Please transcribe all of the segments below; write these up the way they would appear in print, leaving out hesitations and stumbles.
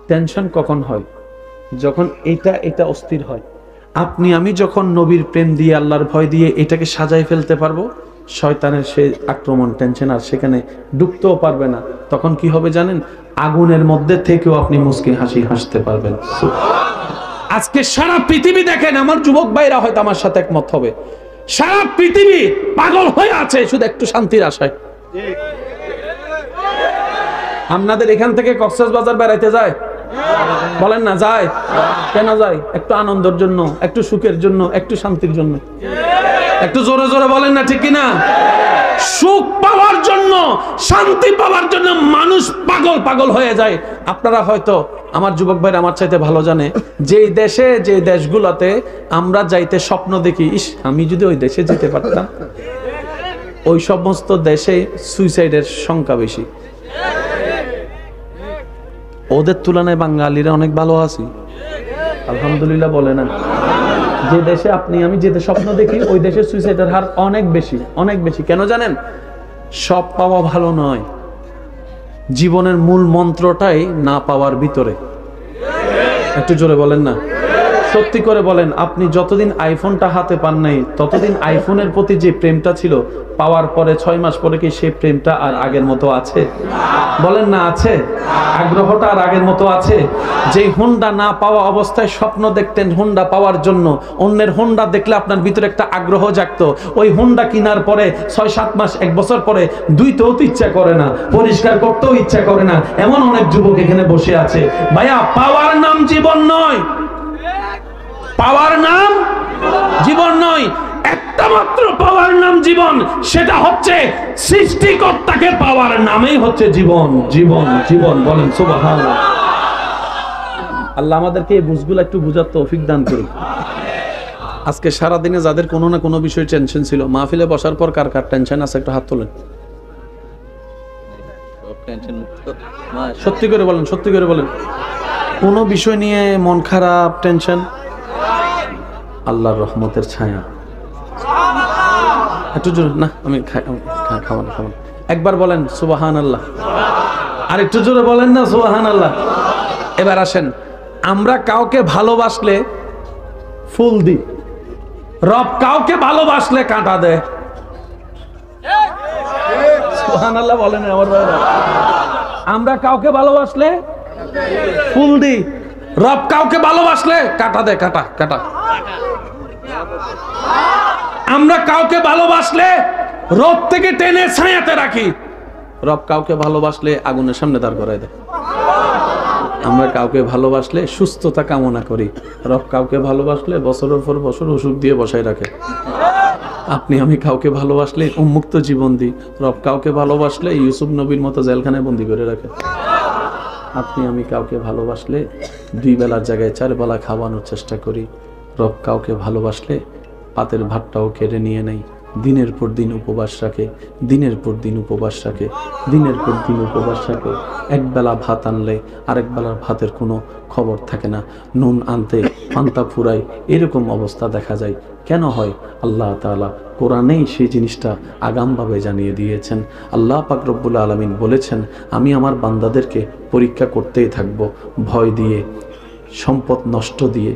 Tension কখন হয়? যখন এটা অস্থির হয়। আপনি আমি যখন নবীর প্রেম দিয়ে আল্লাহর ভয় দিয়ে এটাকে সাজাই ফেলতে পারবো, শয়তানের সে আক্রমণ টেনশন আর সেখানে ঢুকতেও পারবে না। তখন কি হবে জানেন? আগুনের মধ্যে থেকেও আপনি মুস্কি হাসি হাসতে পারবেন। আজকে সারা পৃথিবী দেখেন, আমার যুবক ভাইরা হয়তো আমার সাথে একমত হবে, সারা পৃথিবী পাগল হয়ে আছে শুধু একটু শান্তির আশায়। আপনাদের এখান থেকে কক্সবাজার বেড়াইতে যায়? বলেন না যায়? কেন যায়? একটু আনন্দের জন্য, একটু সুখের জন্য, একটু শান্তির জন্য। একটু জোরে জোরে বলেন না, ঠিক কিনা? সুখ পাওয়ার জন্য, শান্তি পাওয়ার জন্য মানুষ পাগল পাগল হয়ে যায়। আপনারা হয়তো, আমার যুবক ভাইরা আমার চাইতে ভালো জানে, যেই দেশে যে দেশগুলোতে আমরা যাইতে স্বপ্ন দেখি, ইস আমি যদি ওই দেশে যেতে পারতাম, ওই সমস্ত দেশে সুইসাইডের সংখ্যা বেশি। ওদের তুলনায় বাঙালিরা অনেক ভালো আছি, আলহামদুলিল্লাহ বলে না? যে দেশে আপনি আমি যেতে স্বপ্ন দেখি, ওই দেশে সুইসাইডের হার অনেক বেশি, অনেক বেশি। কেন জানেন? সব পাওয়া ভালো নয়, জীবনের মূল মন্ত্রটাই না পাওয়ার ভিতরে। একটু জোরে বলেন না, সত্যি করে বলেন। আপনি যতদিন আইফোনটা হাতে পান নাই, ততদিন আইফোনের প্রতি যে প্রেমটা ছিল, পাওয়ার পরে 6 মাস পরে কি সেই প্রেমটা আর আগের মতো আছে? বলেন না আছে? আগ্রহটা আর আগের মতো আছে? যেই হোন্ডা না পাওয়া অবস্থায় স্বপ্ন দেখতেন হোন্ডা পাওয়ার জন্য, অন্যের হোন্ডা দেখলে আপনার ভিতরে একটা আগ্রহ জাগতো, ওই হোন্ডা কেনার পরে 6-7 মাস 1 বছর পরে ধুইতেও তো ইচ্ছা করে না, পরিষ্কার করতেও ইচ্ছা করে না। এমন অনেক যুবক এখানে বসে আছে। ভাইয়া, পাওয়ার নাম জীবন নয়, পাওয়ার নাম জীবন নয়। একটা মাত্র পাওয়ার নাম জীবন, সেটা হচ্ছে সৃষ্টিকর্তাকে পাওয়ার নামেই হচ্ছে জীবন। জীবন জীবন বলেন সুবহানাল্লাহ। আল্লাহ আমাদেরকে এই বুঝগুলো একটু বুঝার তৌফিক দান করুন। আজকে সারাদিনে যাদের কোনো না কোনো বিষয় টেনশন ছিল, মাহফিলে বসার পর কার কার টেনশন আছে একটু হাত তোলেন। সত্যি করে বলেন, সত্যি করে বলেন, কোনো বিষয় নিয়ে মন খারাপ, টেনশন? আল্লাহর রহমতের ছায়া। একটু জোরে না, আমি খাওয়ান। একবার বলেন সুবহানাল্লাহ, আর একটু জোরে বলেন না সুবহানাল্লাহ। এবার আসেন, আমরা কাউকে ভালোবাসলে ফুল দিই, রব কাউকে ভালোবাসলে কাঁটা দেয়। সুবহানাল্লাহ বলেন আমার ভাইরা। আমরা কাউকে ভালোবাসলে ফুল দিই, রব কাউকে ভালোবাসলে কাঁটা দেয়, কাঁটা কাঁটা। আমরা কাউকে ভালোবাসলে রোদ থেকে টেনে ছায়াতে রাখি, রব কাউকে ভালোবাসলে আগুনের সামনে দাঁড় করায় দেয়। আমরা কাউকে ভালোবাসলে সুস্থতা কামনা করি, রব কাউকে ভালোবাসলে বছরের পর বছর ওষুধ দিয়ে বসায় রাখে। আপনি আমি কাউকে ভালোবাসলে উন্মুক্ত জীবন দিই, রব কাউকে ভালোবাসলে ইউসুফ নবীর মতো জেলখানায় বন্দি করে রাখে। আপনি আমি কাউকে ভালোবাসলে 2 বেলার জায়গায় 4 বেলা খাওয়ানোর চেষ্টা করি, রব কাউকে ভালোবাসলে পাতের ভাতটাও কেড়ে নিয়ে নেয়, দিনের পর দিন উপবাস রাখে, দিনের পর দিন উপবাস রাখে, দিনের পর দিন উপবাস রাখে। 1 বেলা ভাত আনলে আরেক বেলার ভাতের কোনো খবর থাকে না, নুন আনতে পান্তা ফুরায়, এরকম অবস্থা দেখা যায়। কেন হয়? আল্লাহ তাআলা কোরআনেই সেই জিনিসটা আগামভাবে জানিয়ে দিয়েছেন। আল্লাহ পাক রব্বুল আলামিন বলেছেন, আমি আমার বান্দাদেরকে পরীক্ষা করতেই থাকব, ভয় দিয়ে, সম্পদ নষ্ট দিয়ে,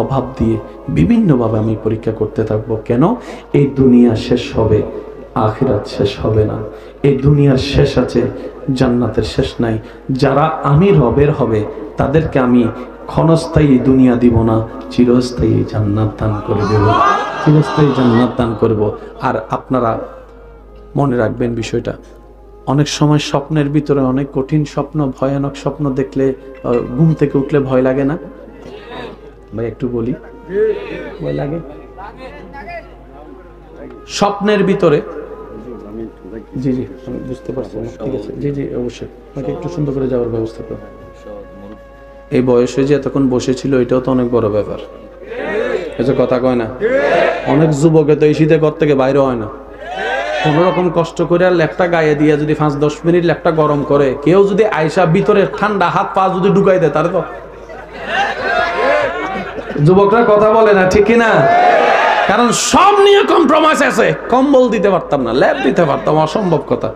অভাব দিয়ে, বিভিন্নভাবে আমি পরীক্ষা করতে থাকবো। কেন? এই দুনিয়া শেষ হবে, আখিরাত শেষ হবে না। এই দুনিয়ার শেষ আছে, জান্নাতের শেষ নাই। যারা আমি রবের হবে তাদেরকে আমি ক্ষণস্থায়ী দুনিয়া দিব না, চিরস্থায়ী জান্নাত দান করে দেব, চিরস্থায়ী জান্নাত দান করব। আর আপনারা মনে রাখবেন বিষয়টা, অনেক সময় স্বপ্নের ভিতরে অনেক কঠিন স্বপ্ন, ভয়ানক স্বপ্ন দেখলে ঘুম থেকে উঠলে ভয় লাগে না? ভাই একটু বলি, ভয় লাগে? স্বপ্নের ভিতরে, জি জি আমি বুঝতে পারছি, ঠিক আছে, জি জি অবশ্যই, আমাকে একটু সুন্দর করে যাওয়ার ব্যবস্থা করো। এই বয়সে যে এতক্ষণ বসেছিল এটাও তো অনেক বড় ব্যাপার, এসব কথা কয় না। অনেক যুবকে তো এই শীতে ঘর থেকে বাইরে হয় না, কোন রকম কষ্ট করে আর ল্যাপটা গায়ে দিয়ে যদি 5-10 মিনিট ল্যাপটা গরম করে, কেউ যদি আয়সা ভিতরে ঠান্ডা হাত পা যদি ঢুকাই দেয়, তাহলে তো যুবকরা কথা বলে না, ঠিক কিনা? কারণ সব নিয়ে কম্প্রোমাইজ আছে। কম্বল দিতে পারতাম না, ল্যাপ দিতে পারতাম, অসম্ভব কথা।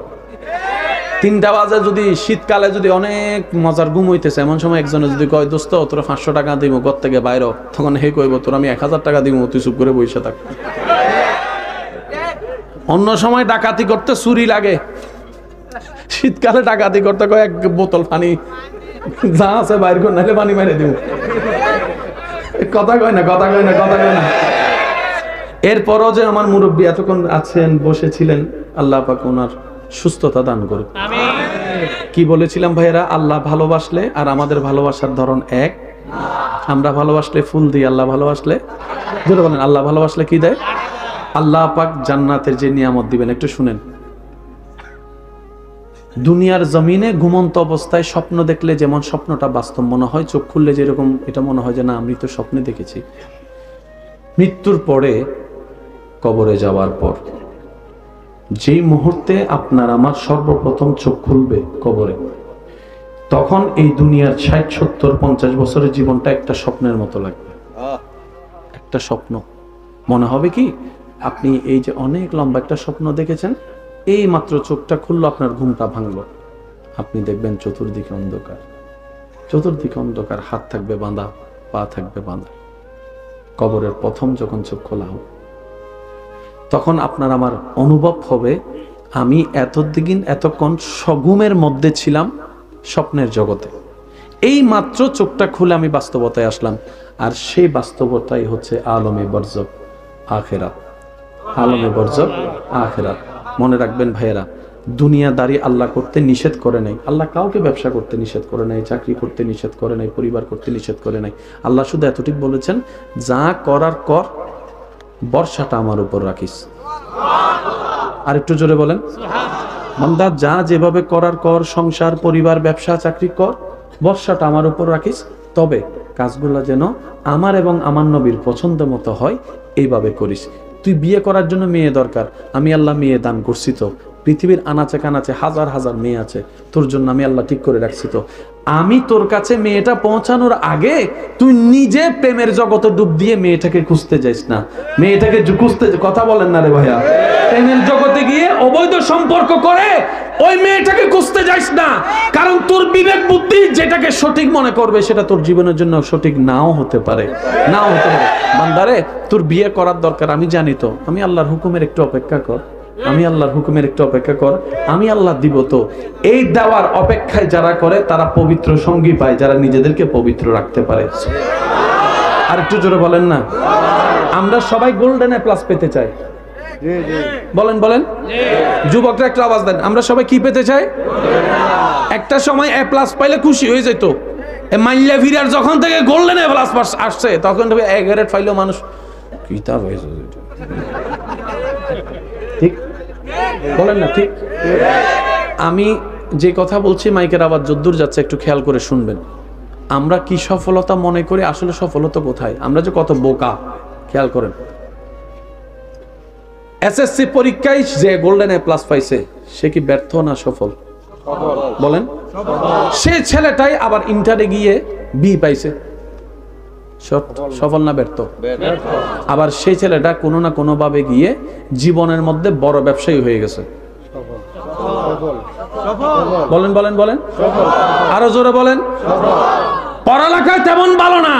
3টা বাজে যদি শীতকালে যদি অনেক মজার ঘুম হইতেছে, এমন সময় একজনে যদি কয় দোস্ত তোরা 500 টাকা দিব ঘর থেকে বাইরে, তখন হে কইব তোর আমি 1000 টাকা দিব, তুই চুপ করে বসে থাক। অন্য সময় ডাকাতি করতে চুরি লাগে, শীতকালে ডাকাতি করতে কয় 1 বোতল পানি যা আছে বাইর করে নাহলে পানি মেরে দিব। কথা কয় না, কথা কয় না, কথা কয় না। এরপরও যে আমার মুরব্বী এতক্ষণ আছেন, বসেছিলেন, আল্লাহ পাক ওনার সুস্থতা দান করুন। কি বলেছিলাম ভাইয়েরা, আল্লাহ ভালোবাসলে আর আমাদের ভালোবাসার ধরন এক। আমরা ভালোবাসলে ফুল দিই, আল্লাহ ভালোবাসলে যেটা বলেন, আল্লাহ ভালোবাসলে কি দেয়? আল্লাহ পাক জান্নাতের যে নিয়ামত দিবেন, একটু শুনেন। দুনিয়ার জমিনে ঘুমন্ত অবস্থায় স্বপ্ন দেখলে যেমন স্বপ্নটা বাস্তব মনে হয়, চোখ খুললে যেরকম এটা মনে হয় যে না আমি তো স্বপ্নে দেখেছি, মৃত্যুর পরে, কবরে যাওয়ার পর যেই মুহূর্তে আপনার আমার সর্বপ্রথম চোখ খুলবে কবরে, তখন এই দুনিয়ার 60, 70, 50 বছরের জীবনটা একটা স্বপ্নের মতো লাগবে। একটা স্বপ্ন মনে হবে কি আপনি এই যে অনেক লম্বা একটা স্বপ্ন দেখেছেন, এই মাত্র চোখটা খুললো, আপনার ঘুমটা ভাঙলো, আপনি দেখবেন চতুর্দিকে অন্ধকার, চতুর্দিকে অন্ধকার, হাত থাকবে বাঁধা, পা থাকবে বাঁধা। কবরের প্রথম যখন চোখ খোলা হবে, তখন আপনার আমার অনুভব হবে আমি এতক্ষণ সঘুমের মধ্যে ছিলাম, স্বপ্নের জগতে, এই মাত্র চোখটা খুলে আমি বাস্তবতায় আসলাম। আর সেই বাস্তবতাই হচ্ছে আলমে বরজক আখিরাত। আলমে বরজক আখিরাত। মনে রাখবেন ভাইয়েরা, দুনিয়াদারি আল্লাহ করতে নিষেধ করে নাই। আল্লাহ কাউকে ব্যবসা করতে নিষেধ করে নাই, চাকরি করতে নিষেধ করে নাই, পরিবার করতে নিষেধ করে নাই। আল্লাহ শুধু এতটুকু বলেছেন, যা করার কর, বর্ষাটা আমার উপর রাখিস। আর একটু জোরে বলেন, বান্দা যা যেভাবে করার কর, সংসার, পরিবার, ব্যবসা, চাকরি কর, বর্ষাটা আমার উপর রাখিস, তবে কাজগুলো যেন আমার এবং আমার নবীর পছন্দ মতো হয়, এইভাবে করিস। তুই বিয়ে করার জন্য মেয়ে দরকার, আমি আল্লাহ মেয়ে দান করছি, তো পৃথিবীর আনাচে কানাচে হাজার হাজার মেয়ে আছে, তোর জন্য আমি আল্লাহ ঠিক করে রাখছি, তো আমি তোর কাছে মেয়েটা পৌঁছানোর আগে তুই নিজে প্রেমের জগতে ডুব দিয়ে মেয়েটাকে খুঁজতে যাইস না। মেয়েটাকে খুঁজতে, কথা বলেন না রে ভাইয়া, প্রেমের জগতে গিয়ে অবৈধ সম্পর্ক করে ওই মেয়েটাকে খুঁজতে যাইস না। কারণ তোর বিবেক বুদ্ধি যেটাকে সঠিক মনে করবে সেটা তোর জীবনের জন্য সঠিক নাও হতে পারে, নাও হতে পারে। বান্দারে, তোর বিয়ে করার দরকার, আমি জানি তো, আমি আল্লাহর হুকুমের একটু অপেক্ষা কর, আমি আল্লাহর হুকুমের একটু অপেক্ষা কর, আমি আল্লাহ দিব। তো এই দেওয়ার অপেক্ষায় যারা করে তারা পবিত্র সঙ্গী পায়, যারা নিজেদেরকে পবিত্র রাখতে পারে। আর একটু জোরে বলেন না। আমরা সবাই গোল্ডেন এ প্লাস পেতে চাই, বলেন বলেন, যুবকরা একটু আওয়াজ দেন, আমরা সবাই কি পেতে চাই? একটা সময় এ প্লাস পাইলে খুশি হয়ে যেত, মাইল্লা ফিরার যখন থেকে গোল্ডেন এ প্লাস আসছে, তখন এ গ্রেড পাইলেও মানুষ কিতাব হয়েছে। ঠিক বলেন না? ঠিক। আমি যে কথা বলছি মাইকের আওয়াজ যদ্দূর যাচ্ছে একটু খেয়াল করে শুনবেন। আমরা কি সফলতা মনে করি, আসলে সফলতা কোথায়? আমরা যে কত বোকা, খেয়াল করেন। এসএসসি পরীক্ষায় যে গোল্ডেন এ প্লাস পাইছে, সে কি ব্যর্থ না সফল? বলেন। সে ছেলেটাই আবার ইন্টারে গিয়ে বি পাইছে, সফল না ব্যর্থ? আবার সেই ছেলেটা কোনো না কোনো ভাবে গিয়ে জীবনের মধ্যে বড় ব্যবসায়ী হয়ে গেছে। বলেন বলেন বলেন, আরো জোরে বলেন। পড়ালেখায় তেমন ভালো না,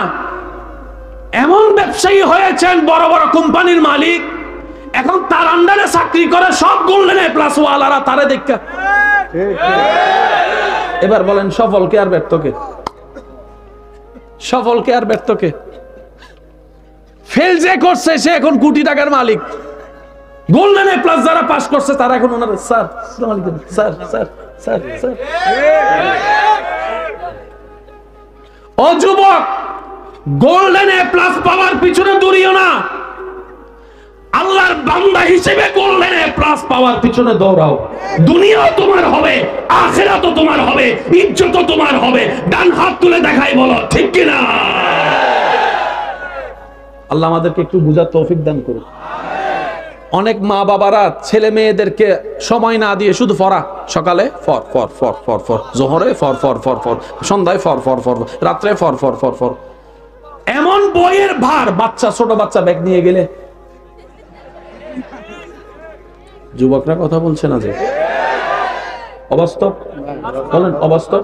এমন ব্যবসায়ী হয়েছেন, বড় বড় কোম্পানির মালিক, এখন তার আন্ডারে চাকরি করে সব গোল্ডেন এ প্লাস ওয়ালারা তারে দেখা। এবার বলেন, সফলকে আর ব্যর্থকে? সফলকে আর ব্যর্থকে? ফেল যে করছে সে এখন কোটি টাকার মালিক, গোল্ডেন এ প্লাস যারা পাস করছে তারা এখন ওনার স্যার, আসসালামু আলাইকুম স্যার, স্যার, স্যার, স্যার। ও যুবক, গোল্ডেন এ প্লাস পাওয়ার পিছনে দৌড়িও না, আল্লাহর বান্দা হিসেবে গোল্ডেন এ প্লাস পাওয়ার পিছনে দৌড়াও। দুনিয়াও তোমার হবে, আখিরাতও তোমার হবে, ইজ্জতও তোমার হবে। ডান হাত তুলে দেখাই বলো ঠিক কিনা? আল্লাহ আমাদেরকে একটু বুঝার তৌফিক দান করুন। অনেক মা বাবারা ছেলে মেয়েদেরকে সময় না দিয়ে শুধু পড়া, সকালে ফর ফর ফর ফর ফর, জোহরে ফর ফর ফর ফর, সন্ধ্যায় ফর ফর ফর, রাত্রে ফর ফর ফর ফর, এমন বইয়ের ভার। বাচ্চা, ছোট বাচ্চা ব্যাগ নিয়ে গেলে, যুবকরা কথা বলছে না যে, অবাস্তব? বলেন অবাস্তব?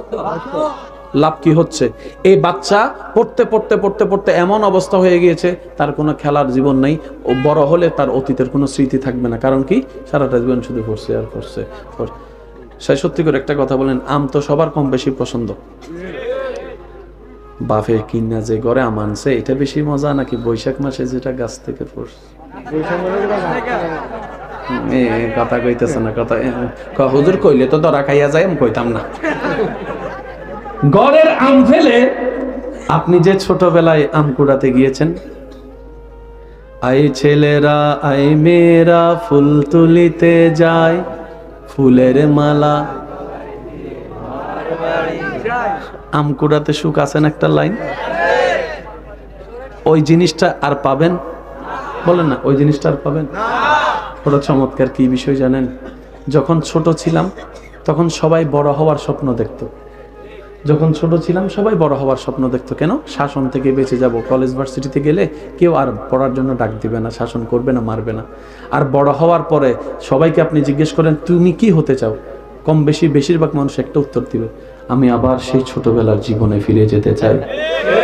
লাভ কি হচ্ছে? এই বাচ্চা পড়তে পড়তে পড়তে পড়তে এমন অবস্থা হয়ে গিয়েছে তার কোনো খেলার জীবন নেই। ও বড় হলে তার অতীতের কোনো স্মৃতি থাকবে না। কারণ কি? সারাটা জীবন শুধু পড়ছে আর পড়ছে। সে সত্যি করে একটা কথা বলেন, আম তো সবার কম বেশি পছন্দ। বাফে কিনা যে ঘরে আম আনছে এটা বেশি মজা নাকি বৈশাখ মাসে যেটা গাছ থেকে পড়ছে? কথা কইতেছে না, কথা হুজুর কইলে তো ধরা খাইয়া যায়, আমি কইতাম না। ঘরের আম ফেলে আপনি যে ছোটবেলায় আম কুড়াতে গিয়েছেন, আই ছেলেরা আই মেয়েরা ফুল তুলিতে যায়, ফুলের মালা। আম কুড়াতে সুখ আছেন একটা লাইন, ওই জিনিসটা আর পাবেন? বলেন না, ওই জিনিসটা আর পাবেন? বড় চমৎকার কি বিষয় জানেন? যখন ছোট ছিলাম তখন সবাই বড় হওয়ার স্বপ্ন দেখতো। যখন ছোট ছিলাম সবাই বড় হওয়ার স্বপ্ন দেখতো। কেন? শাসন থেকে বেঁচে যাব। কলেজ ভার্সিটিতে গেলে কেউ আর পড়ার জন্য ডাক দিবে না, শাসন করবে না, মারবে না। আর বড় হওয়ার পরে সবাইকে আপনি জিজ্ঞেস করেন তুমি কি হতে চাও, কম বেশি বেশিরভাগ মানুষ একটা উত্তর দিবে, আমি আবার সেই ছোটবেলার জীবনে ফিরে যেতে চাই।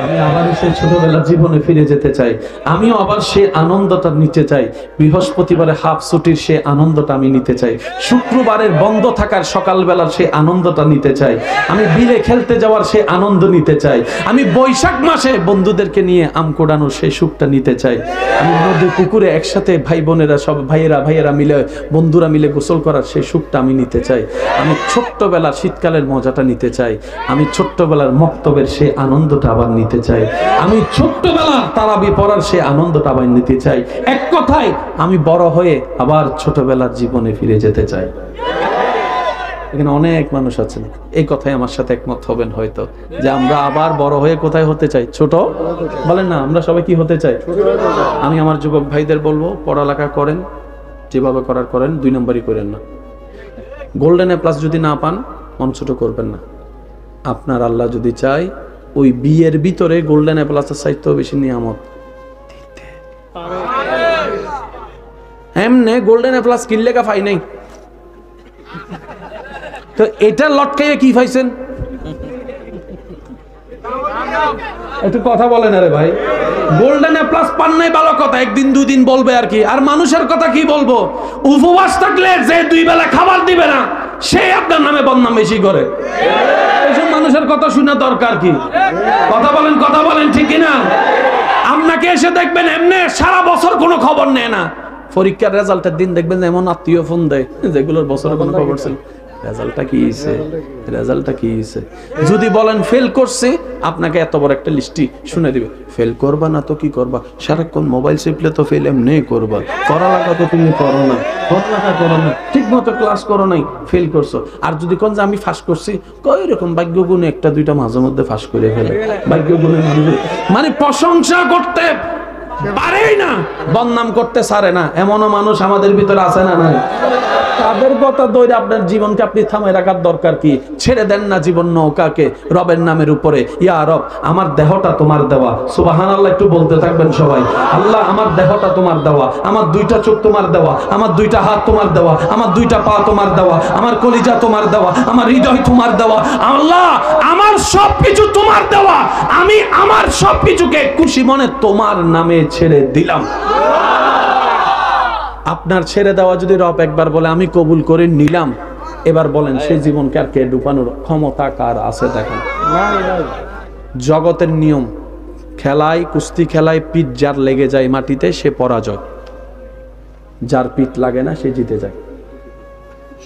আমি আবার সেই ছোটবেলার জীবনে ফিরে যেতে চাই। আমিও আবার সেই আনন্দটা নিতে চাই। বৃহস্পতিবারে হাফ ছুটির সেই আনন্দটা আমি নিতে চাই। শুক্রবারের বন্ধ থাকার সকালবেলার সেই আনন্দটা নিতে চাই। আমি বিলে খেলতে যাওয়ার সেই আনন্দ নিতে চাই। আমি বৈশাখ মাসে বন্ধুদেরকে নিয়ে আম কোড়ানোর সেই সুখটা নিতে চাই। আমি নদী পুকুরে একসাথে ভাই বোনেরা সব ভাইয়েরা মিলে বন্ধুরা মিলে গোসল করার সেই সুখটা আমি নিতে চাই। আমি ছোট্টবেলার শীতকালের মজাটা নিতে চাই। আমি ছোট্টবেলার মক্তবের সেই আনন্দটা আবার নিতে চাই। আমি ছোট্টবেলার তারাবি পড়ার সেই আনন্দটা আবার নিতে চাই। এক কথায় আমি বড় হয়ে আবার ছোটবেলার জীবনে ফিরে যেতে চাই। এখানে অনেক মানুষ আছেন এই কথায় আমার সাথে একমত হবেন হয়তো, যে আমরা আবার বড় হয়ে কোথায় হতে চাই? ছোট। বলেন না, আমরা সবাই কি হতে চাই? আমি আমার যুবক ভাইদের বলবো, পড়ালেখা করেন, যেভাবে করেন, 2 নম্বরই করেন না। গোল্ডেন এ প্লাস যদি না পান মন ছোট করবেন না। আপনার আল্লাহ যদি চায় ওই বিয়ের ভিতরে গোল্ডেন এ প্লাসের চাইতেও বেশি নিয়ামত দিতে। এমনে গোল্ডেন এ প্লাস কিনলে কা পাই নাই, তো এটা লটকাইয়ে কি পাইছেন? একটু কথা বলেন। আরে ভাই, গোল্ডেন এ প্লাস পান নাই ভালো কথা, একদিন 2 দিন বলবে আর কি। আর মানুষের কথা কি বলবো? উপবাস থাকলে যে 2 বেলা খাবার দিবে না সে আপনার নামে বদনাম বেশি করে। এইসব মানুষের কথা শুনে দরকার কি? কথা বলেন ঠিক কিনা? আপনাকে এসে দেখবেন এমনি সারা বছর কোনো খবর নেয় না, পরীক্ষার রেজাল্টের দিন দেখবেন এমন আত্মীয় ফোন দেয় যেগুলোর বছরে কোনো খবর ছিল। রেজাল্টটা কি হয়েছে? যদি বলেন ফেল করছে, আপনাকে এত বড় একটা লিস্টি শুনে দিবে, ফেল করবা না তো কি করবা, সারাক্ষণ মোবাইল চিপলে তো ফেল এমনি করবা, পড়ালেখা তো তুমি করো না, ঠিক মতো ক্লাস করো নাই, ফেল করছো। আর যদি কোন যে আমি ফাঁস করছি, কই রকম ভাগ্য গুণে 1-2টা মাঝে মধ্যে ফাঁস করে ফেলে। ভাগ্য গুণে মানে প্রশংসা করতে পারেই না, বদনাম করতে ছাড়ে না, এমনও মানুষ আমাদের ভিতরে আছে না নাই? তাদের কথা ধরে আপনার জীবনকে আপনি থামায় রাখার দরকার কি? ছেড়ে দেন না জীবন নৌকাকে রবের নামের উপরে। ইয়া রব, আমার দেহটা তোমার দেওয়া। সুবহানাল্লাহ একটু বলতে থাকবেন সবাই। আল্লাহ, আমার দেহটা তোমার দেওয়া, আমার 2টা চোখ তোমার দেওয়া, আমার 2টা হাত তোমার দেওয়া, আমার 2টা পা তোমার দেওয়া, আমার কলিজা তোমার দেওয়া, আমার হৃদয় তোমার দেওয়া। আল্লাহ, আমার সবকিছু তোমার দেওয়া। আমি আমার সবকিছুকে খুশি মনে তোমার নামে ছেড়ে দিলাম। আপনার ছেড়ে দেওয়া যদি রব একবার বলে আমি কবুল করে নিলাম, এবার বলেন সেই জীবনকে আর কে ডুবানোর ক্ষমতা কার আছে? দেখেন, জগতের নিয়ম, খেলায় কুস্তি খেলায় পিঠ যার লেগে যায় মাটিতে সে পরাজয়, যার পিঠ লাগে না সে জিতে যায়।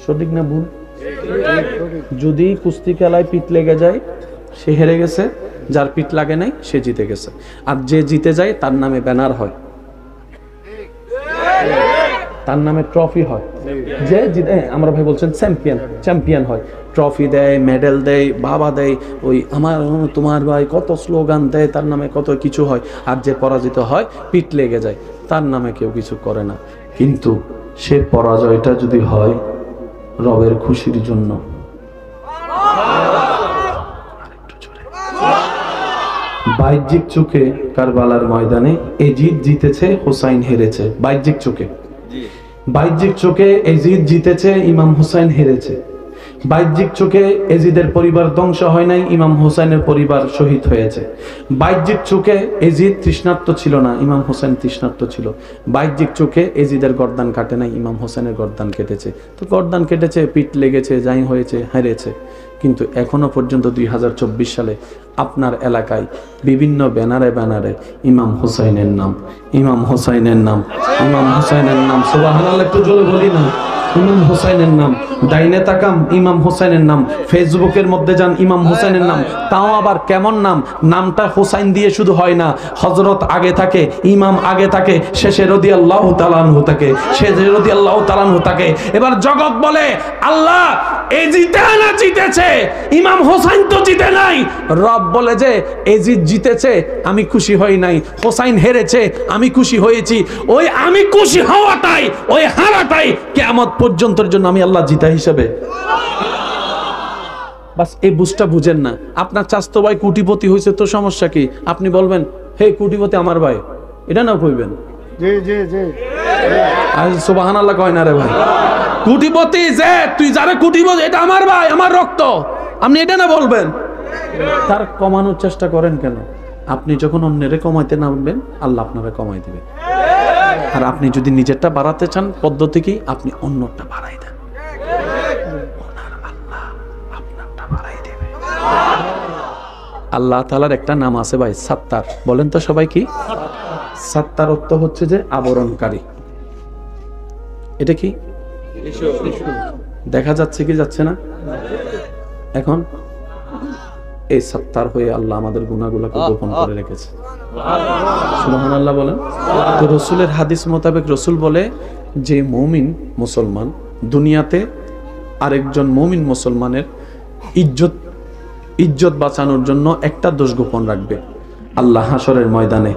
সঠিক না ভুল? যদি কুস্তি খেলায় পিঠ লেগে যায় সে হেরে গেছে, যার পিঠ লাগে নাই সে জিতে গেছে। আর যে জিতে যায় তার নামে ব্যানার হয়, তার নামে ট্রফি হয়। যে জিতে, আমরা ভাই বলছেন চ্যাম্পিয়ন হয়, ট্রফি দেয়, মেডেল দেয়, বাবা দেয়, ওই আমার তোমার ভাই কত স্লোগান দেয়, তার নামে কত কিছু হয়। আর যে পরাজিত হয়, পিঠ লেগে যায়, তার নামে কেউ কিছু করে না। কিন্তু সে পরাজয়টা যদি হয় রবের খুশির জন্য, বাহ্যিক চোখে কারবালার ময়দানে এজিদ জিতেছে, হুসাইন হেরেছে। বাহ্যিক চোখে এজিদ জিতেছে, ইমাম হুসাইন হেরেছে। বাহ্যিক চোখে এজিদের পরিবার ধ্বংস হয় নাই, ইমাম হোসেনের পরিবার শহীদ হয়েছে। বাহ্যিক চোখে এজিদ তৃষ্ণার্ত ছিল না, ইমাম হোসেন তৃষ্ণার্ত ছিল। বাহ্যিক চোখে এজিদের গর্দান কাটে নাই, ইমাম হোসেনের গর্দান কেটেছে। তো গর্দান কেটেছে, পিঠ লেগেছে, যাই হয়েছে, হেরেছে। কিন্তু এখনো পর্যন্ত 2024 সালে আপনার এলাকায় বিভিন্ন ব্যানারে ব্যানারে ইমাম হুসাইনের নাম, ইমাম হুসাইনের নাম, ইমাম হুসাইনের নাম, সুবহানাল্লাহ একটু জোরে বলি না, ইমাম হুসাইনের নাম। ডাইনে তাকাম, ইমাম হুসাইনের নাম। ফেসবুকের মধ্যে যান, ইমাম হুসাইনের নাম। তাও আবার কেমন নাম? নামটা হুসাইন দিয়ে শুধু হয় না, হযরত আগে থাকে, ইমাম আগে থাকে, শেষে রাদিয়াল্লাহু তাআলা আনহু থাকে, শেষে রাদিয়াল্লাহু তাআলা আনহু থাকে। এবার জগৎ বলে আল্লাহ এজিদ না জিতেছে, ইমাম হুসাইন তো জিতে নাই। রব বলে যে এজিদ জিতেছে, আমি খুশি হই নাই, হুসাইন হেরেছে, আমি খুশি হয়েছি। ওই আমি খুশি হওয়াটাই, ওই হারাটাই কিয়ামত পর্যন্তের জন্য আমি আল্লাহ জিতা হিসেবে। বাস এই বুঝটা বুঝেন না। আপনার চাচতো ভাই কোটিপতি হয়েছে তো সমস্যা কি? আপনি বলবেন হে কোটিপতি আমার ভাই, এটা না কইবেন? জি জি জি, আর সুবহানাল্লাহ কয় না রে ভাই। কোটিপতি যে তুই যারা কোটিপতি, এটা আমার ভাই, আমার রক্ত, আপনি এটা না বলবেন? তার কমানোর চেষ্টা করেন কেন? আপনি যখন অন্যেরে কমাইতে নামবেন, আল্লাহ আপনারা কমাই দিবে। আর আপনি যদি নিজেরটা বাড়াতে চান, পদ্ধতি কি? আপনি অন্যটা বাড়াই দেন, ওনার আল্লাহ আপনারটা বাড়াই দিবে। আল্লাহ তাআলার একটা নাম আছে ভাই, সাত্তার। বলেন তো সবাই কি? সাত্তার অর্থ হচ্ছে যে আবরণকারী। এটা কি দেখা যাচ্ছে কি যাচ্ছে না? এখন এই সাত্তার হয়ে আল্লাহ আমাদের গুনাহগুলোকে গোপন করে রেখেছে। সুবহানাল্লাহ বলেন। তো রাসূলের হাদিস মোতাবেক রাসূল বলে যে মুমিন মুসলমান দুনিয়াতে আরেকজন মুমিন মুসলমানের ইজ্জত বাঁচানোর জন্য একটা দোষ গোপন রাখবে, আল্লাহ হাসরের ময়দানে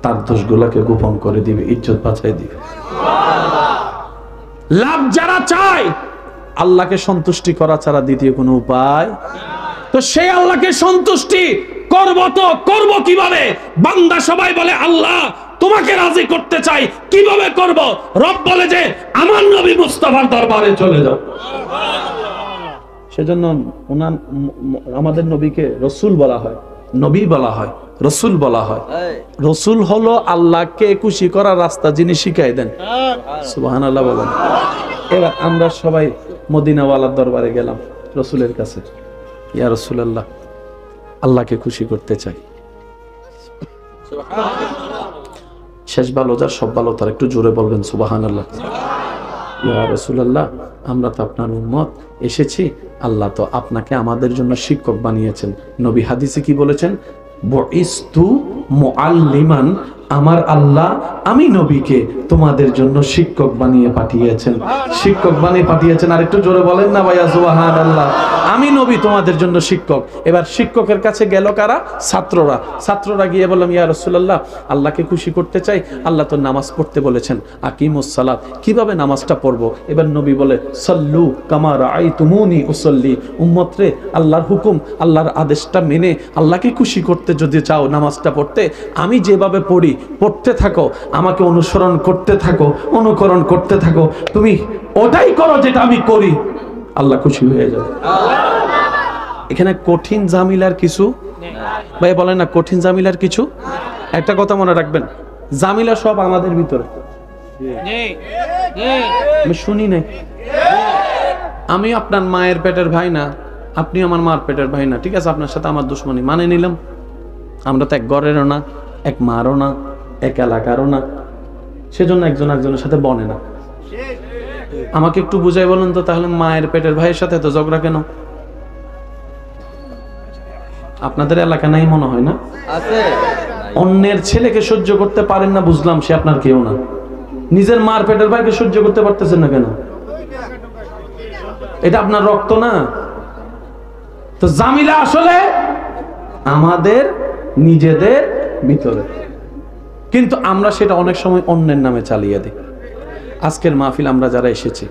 তার দোষগুলোকে গোপন করে দিবে, ইজ্জত বাঁচাই দিবে। লাভ যারা চায়, আল্লাহকে সন্তুষ্টি করা ছাড়া দ্বিতীয় কোনো উপায়। তো সেই আল্লাহকে সন্তুষ্টি করব, তো করব কিভাবে? বান্দা সবাই বলে আল্লাহ তোমাকে রাজি করতে চাই, কিভাবে করব? রব বলে যে আমার নবী মুস্তাফার দরবারে চলে যাও। সেজন্য আমাদের নবীকে রসুল বলা হয়, নবী বলা হয়, রসুল বলা হয়। রসুল হলো আল্লাহকে খুশি করার রাস্তা, যিনি শিখাই দেন। সুবহানাল্লাহ বলেন। এবার আমরা সবাই মদিনাওয়ালার দরবারে গেলাম, রসুলের কাছে, ইয়া রাসূলুল্লাহ আল্লাহকে খুশি করতে চাই। শেষ ভালো যার সব ভালো তার, একটু জোরে বলবেন সুবহানাল্লাহ। ইয়া রাসূলুল্লাহ আমরা তো আপনার উম্মত, এসেছি, আল্লাহ তো আপনাকে আমাদের জন্য শিক্ষক বানিয়েছেন। নবী হাদিসে কি বলেছেন? বুইস্তু মুআল্লিমান, আমার আল্লাহ আমি নবীকে তোমাদের জন্য শিক্ষক বানিয়ে পাঠিয়েছেন, শিক্ষক বানিয়ে পাঠিয়েছেন। আর একটু জোরে বলেন না ভাইয়া সুবহানাল্লাহ। আমি নবী তোমাদের জন্য শিক্ষক। এবার শিক্ষকের কাছে গেল কারা? ছাত্ররা। ছাত্ররা গিয়ে বললাম ইয়া রাসূলুল্লাহ আল্লাহকে খুশি করতে চাই, আল্লাহ তো নামাজ পড়তে বলেছেন, আকিমুস সালাত, কিভাবে নামাজটা পড়বো? এবার নবী বলে সাল্লু কামা রাআইতুমুনি উসাল্লি। উম্মত রে, আল্লাহর হুকুম, আল্লাহর আদেশটা মেনে আল্লাহকে খুশি করতে যদি চাও নামাজটা পড়তে, আমি যেভাবে পড়ি পড়তে থাকো, আমাকে অনুসরণ করতে থাকো, অনুকরণ করতে থাকো, তুমি ওটাই করো যেটা আমি করি, আল্লাহ খুশি হয়ে যাবে। এখানে কঠিন জামিলার কিছু ভাই বলেন না, কঠিন জামিলার কিছু। একটা কথা মনে রাখবেন, জামিলা সব আমাদের ভিতরে, আমি শুনি নাই। আমি আপনার মায়ের পেটের ভাই না, আপনি আমার মার পেটের ভাই না, ঠিক আছে? আপনার সাথে আমার দুশ্মনী মানে নিলাম। আমরা তো এক ঘরেরও না, এক মারও না, এক এলাকারও না, সেজন্য একজন একজনের সাথে বনে না। আমাকে একটু বুঝাই বলুন তো, তাহলে মায়ের পেটের ভাইয়ের সাথে তো ঝগড়া কেন? আপনাদের এলাকা নাই মনে হয় না? অন্যের ছেলেকে সহ্য করতে পারেন না বুঝলাম, সে আপনার কেউ না। নিজের মার পেটের ভাইকে সহ্য করতে পারতেছেন না কেন? এটা আপনার রক্ত না। তো জামিলা আসলে আমাদের নিজেদের ভিতরে, কিন্তু আমরা সেটা অনেক সময় অন্যের নামে চালিয়ে দিই। আজকের মাহফিল আমরা যারা এসেছি,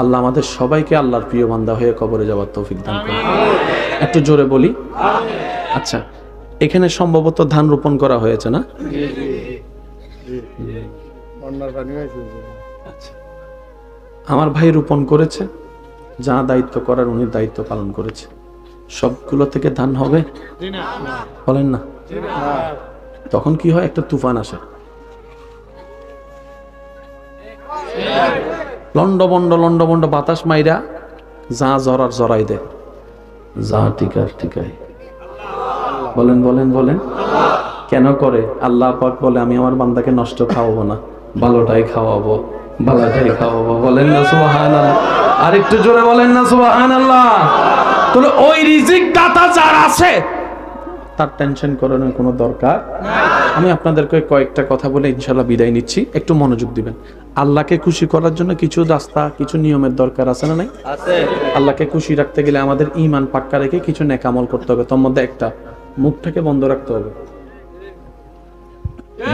আল্লাহ আমাদের সবাইকে আল্লাহর প্রিয় বান্দা হয়ে কবরে যাওয়ার তৌফিক দান করুন। একটু জোরে বলি। আচ্ছা, এখানে সম্ভবত ধান রোপণ করা হয়েছে না? আচ্ছা, আমার ভাই রোপণ করেছে, যা দায়িত্ব করার উনি দায়িত্ব পালন করেছে। সবগুলো থেকে ধান হবে বলেন না? তখন কি হয়? একটা তুফান আসে, লন্ডবন্ড বাতাস মাইরা যা জরার জরাই দে, যা টিকার টিকাই। বলেন বলেন বলেন, কেন করে? আল্লাহ পাক বলে আমি আমার বান্দাকে নষ্ট খাওয়াবো না, ভালোটাই খাওয়াবো, ভালোটাই খাওয়াবো। বলেন না সুবহানাল্লাহ? আর একটু জোরে বলেন না সুবহানাল্লাহ? তাহলে ওই রিজিক দাতা যার আছে তার টেনশন করানোর কোনো দরকার আমি আপনাদেরকে কয়েকটা কথা বলে ইনশাআল্লাহ বিদায় নিচ্ছি। একটু মনোযোগ দিবেন। আল্লাহকে খুশি করার জন্য কিছু রাস্তা, কিছু নিয়মের দরকার আছে না নাই? আছে। আল্লাহকে খুশি রাখতে গেলে আমাদের ঈমান পাক্কা রেখে কিছু নেক আমল করতে হবে। তার মধ্যে একটা, মুখটাকে বন্ধ রাখতে হবে।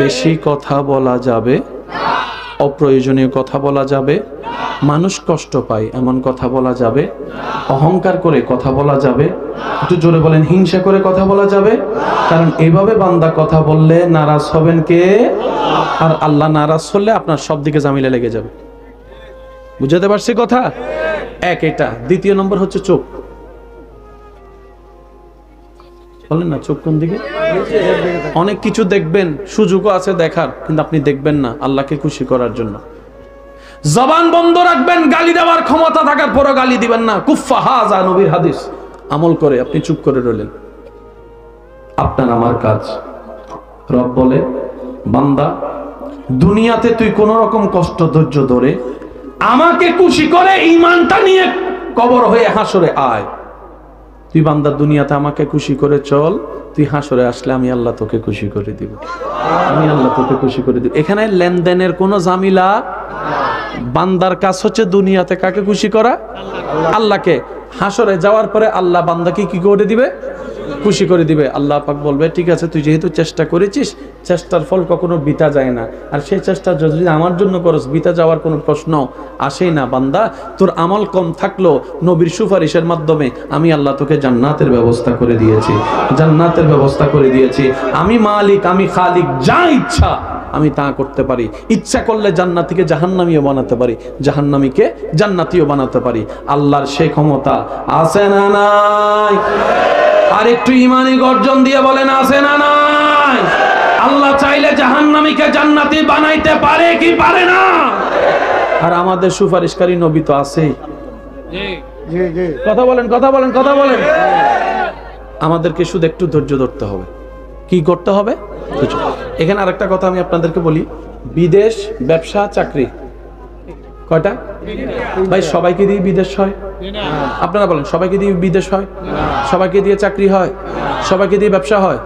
বেশি কথা বলা যাবে, অপ্রয়োজনীয় কথা বলা যাবে, মানুষ কষ্ট পায় এমন কথা বলা যাবে, অহংকার করে কথা বলা যাবে, একটু জোরে বলেন, হিংসা করে কথা বলা যাবে। কারণ এইভাবে বান্দা কথা বললে নারাজ হবেন কে? আর আল্লাহ নারাজ হলে আপনার সব দিকে ঝামেলা লেগে যাবে। বুঝাতে পারছি কথা? এক এটা। দ্বিতীয় নম্বর হচ্ছে চোখ। বলেন না, চোখ কোন দিকে? অনেক কিছু দেখবেন, সুযোগও আছে দেখার, কিন্তু আপনি দেখবেন না আল্লাহকে খুশি করার জন্য। জবান বন্ধ রাখবেন, গালি দেওয়ার ক্ষমতা থাকার পরও গালি দিবেন না। কুফা হাজা নবীর হাদিস। আমল করে আপনি চুপ করে রইলেন। আপনার আমার কাজ। রব বলে, বান্দা দুনিয়াতে তুই কোন রকম কষ্ট ধৈর্য ধরে আমাকে খুশি করে ঈমানটা নিয়ে কবর হয়ে হাসরে আয়। তুই বান্দা দুনিয়াতে আমাকে খুশি করে চল, তুই হাসরে আসলে আমি আল্লাহ তোকে খুশি করে দিব, আমি আল্লাহ তোকে খুশি করে দিব। এখানে লেনদেনের কোনো ঝামেলা। বান্দার কাজ হচ্ছে দুনিয়াতে কাকে খুশি করা? আল্লাহকে। হাসরে যাওয়ার পরে আল্লাহ বান্দাকে কি করে দিবে? খুশি করে দিবে। আল্লাহ পাক বলবে, ঠিক আছে, তুই যেহেতু চেষ্টা করেছিস, চেষ্টার ফল কখনো বৃথা যায় না। আর সেই চেষ্টা যদি আমার জন্য করস, বৃথা যাওয়ার কোনো প্রশ্ন আসেই না। বান্দা, তোর আমল কম থাকলো, নবীর সুপারিশের মাধ্যমে আমি আল্লাহ তোকে জান্নাতের ব্যবস্থা করে দিয়েছি, জান্নাতের ব্যবস্থা করে দিয়েছি। আমি মালিক, আমি খালিক, যা ইচ্ছা আমি তা করতে পারি। ইচ্ছা করলে জান্নাতীকে জাহান্নামীও বানাতে পারি, জাহান্নামীকে জান্নাতীও বানাতে পারি। আল্লাহর সেই ক্ষমতা আছে না নাই? আর একটু ঈমানি গর্জন দিয়ে বলেন, আছে না নাই? আল্লাহ চাইলে জাহান্নামীকে জান্নাতী বানাইতে পারে কি পারে না? আর আমাদের সুপারিশকারী নবী তো আছেই। কথা বলেন, কথা বলেন, কথা বলেন। আমাদেরকে শুধু একটু ধৈর্য ধরতে হবে। কি করতে হবে? এখানে আরেকটা কথা আমি আপনাদেরকে বলি, বিদেশ, ব্যবসা, চাকরি, কয়টা? ভাই সবাইকে দিয়ে বিদেশ হয়? আপনারা বলেন, সবাইকে দিয়ে বিদেশ হয়? সবাইকে দিয়ে চাকরি হয়? সবাইকে দিয়ে ব্যবসা হয়?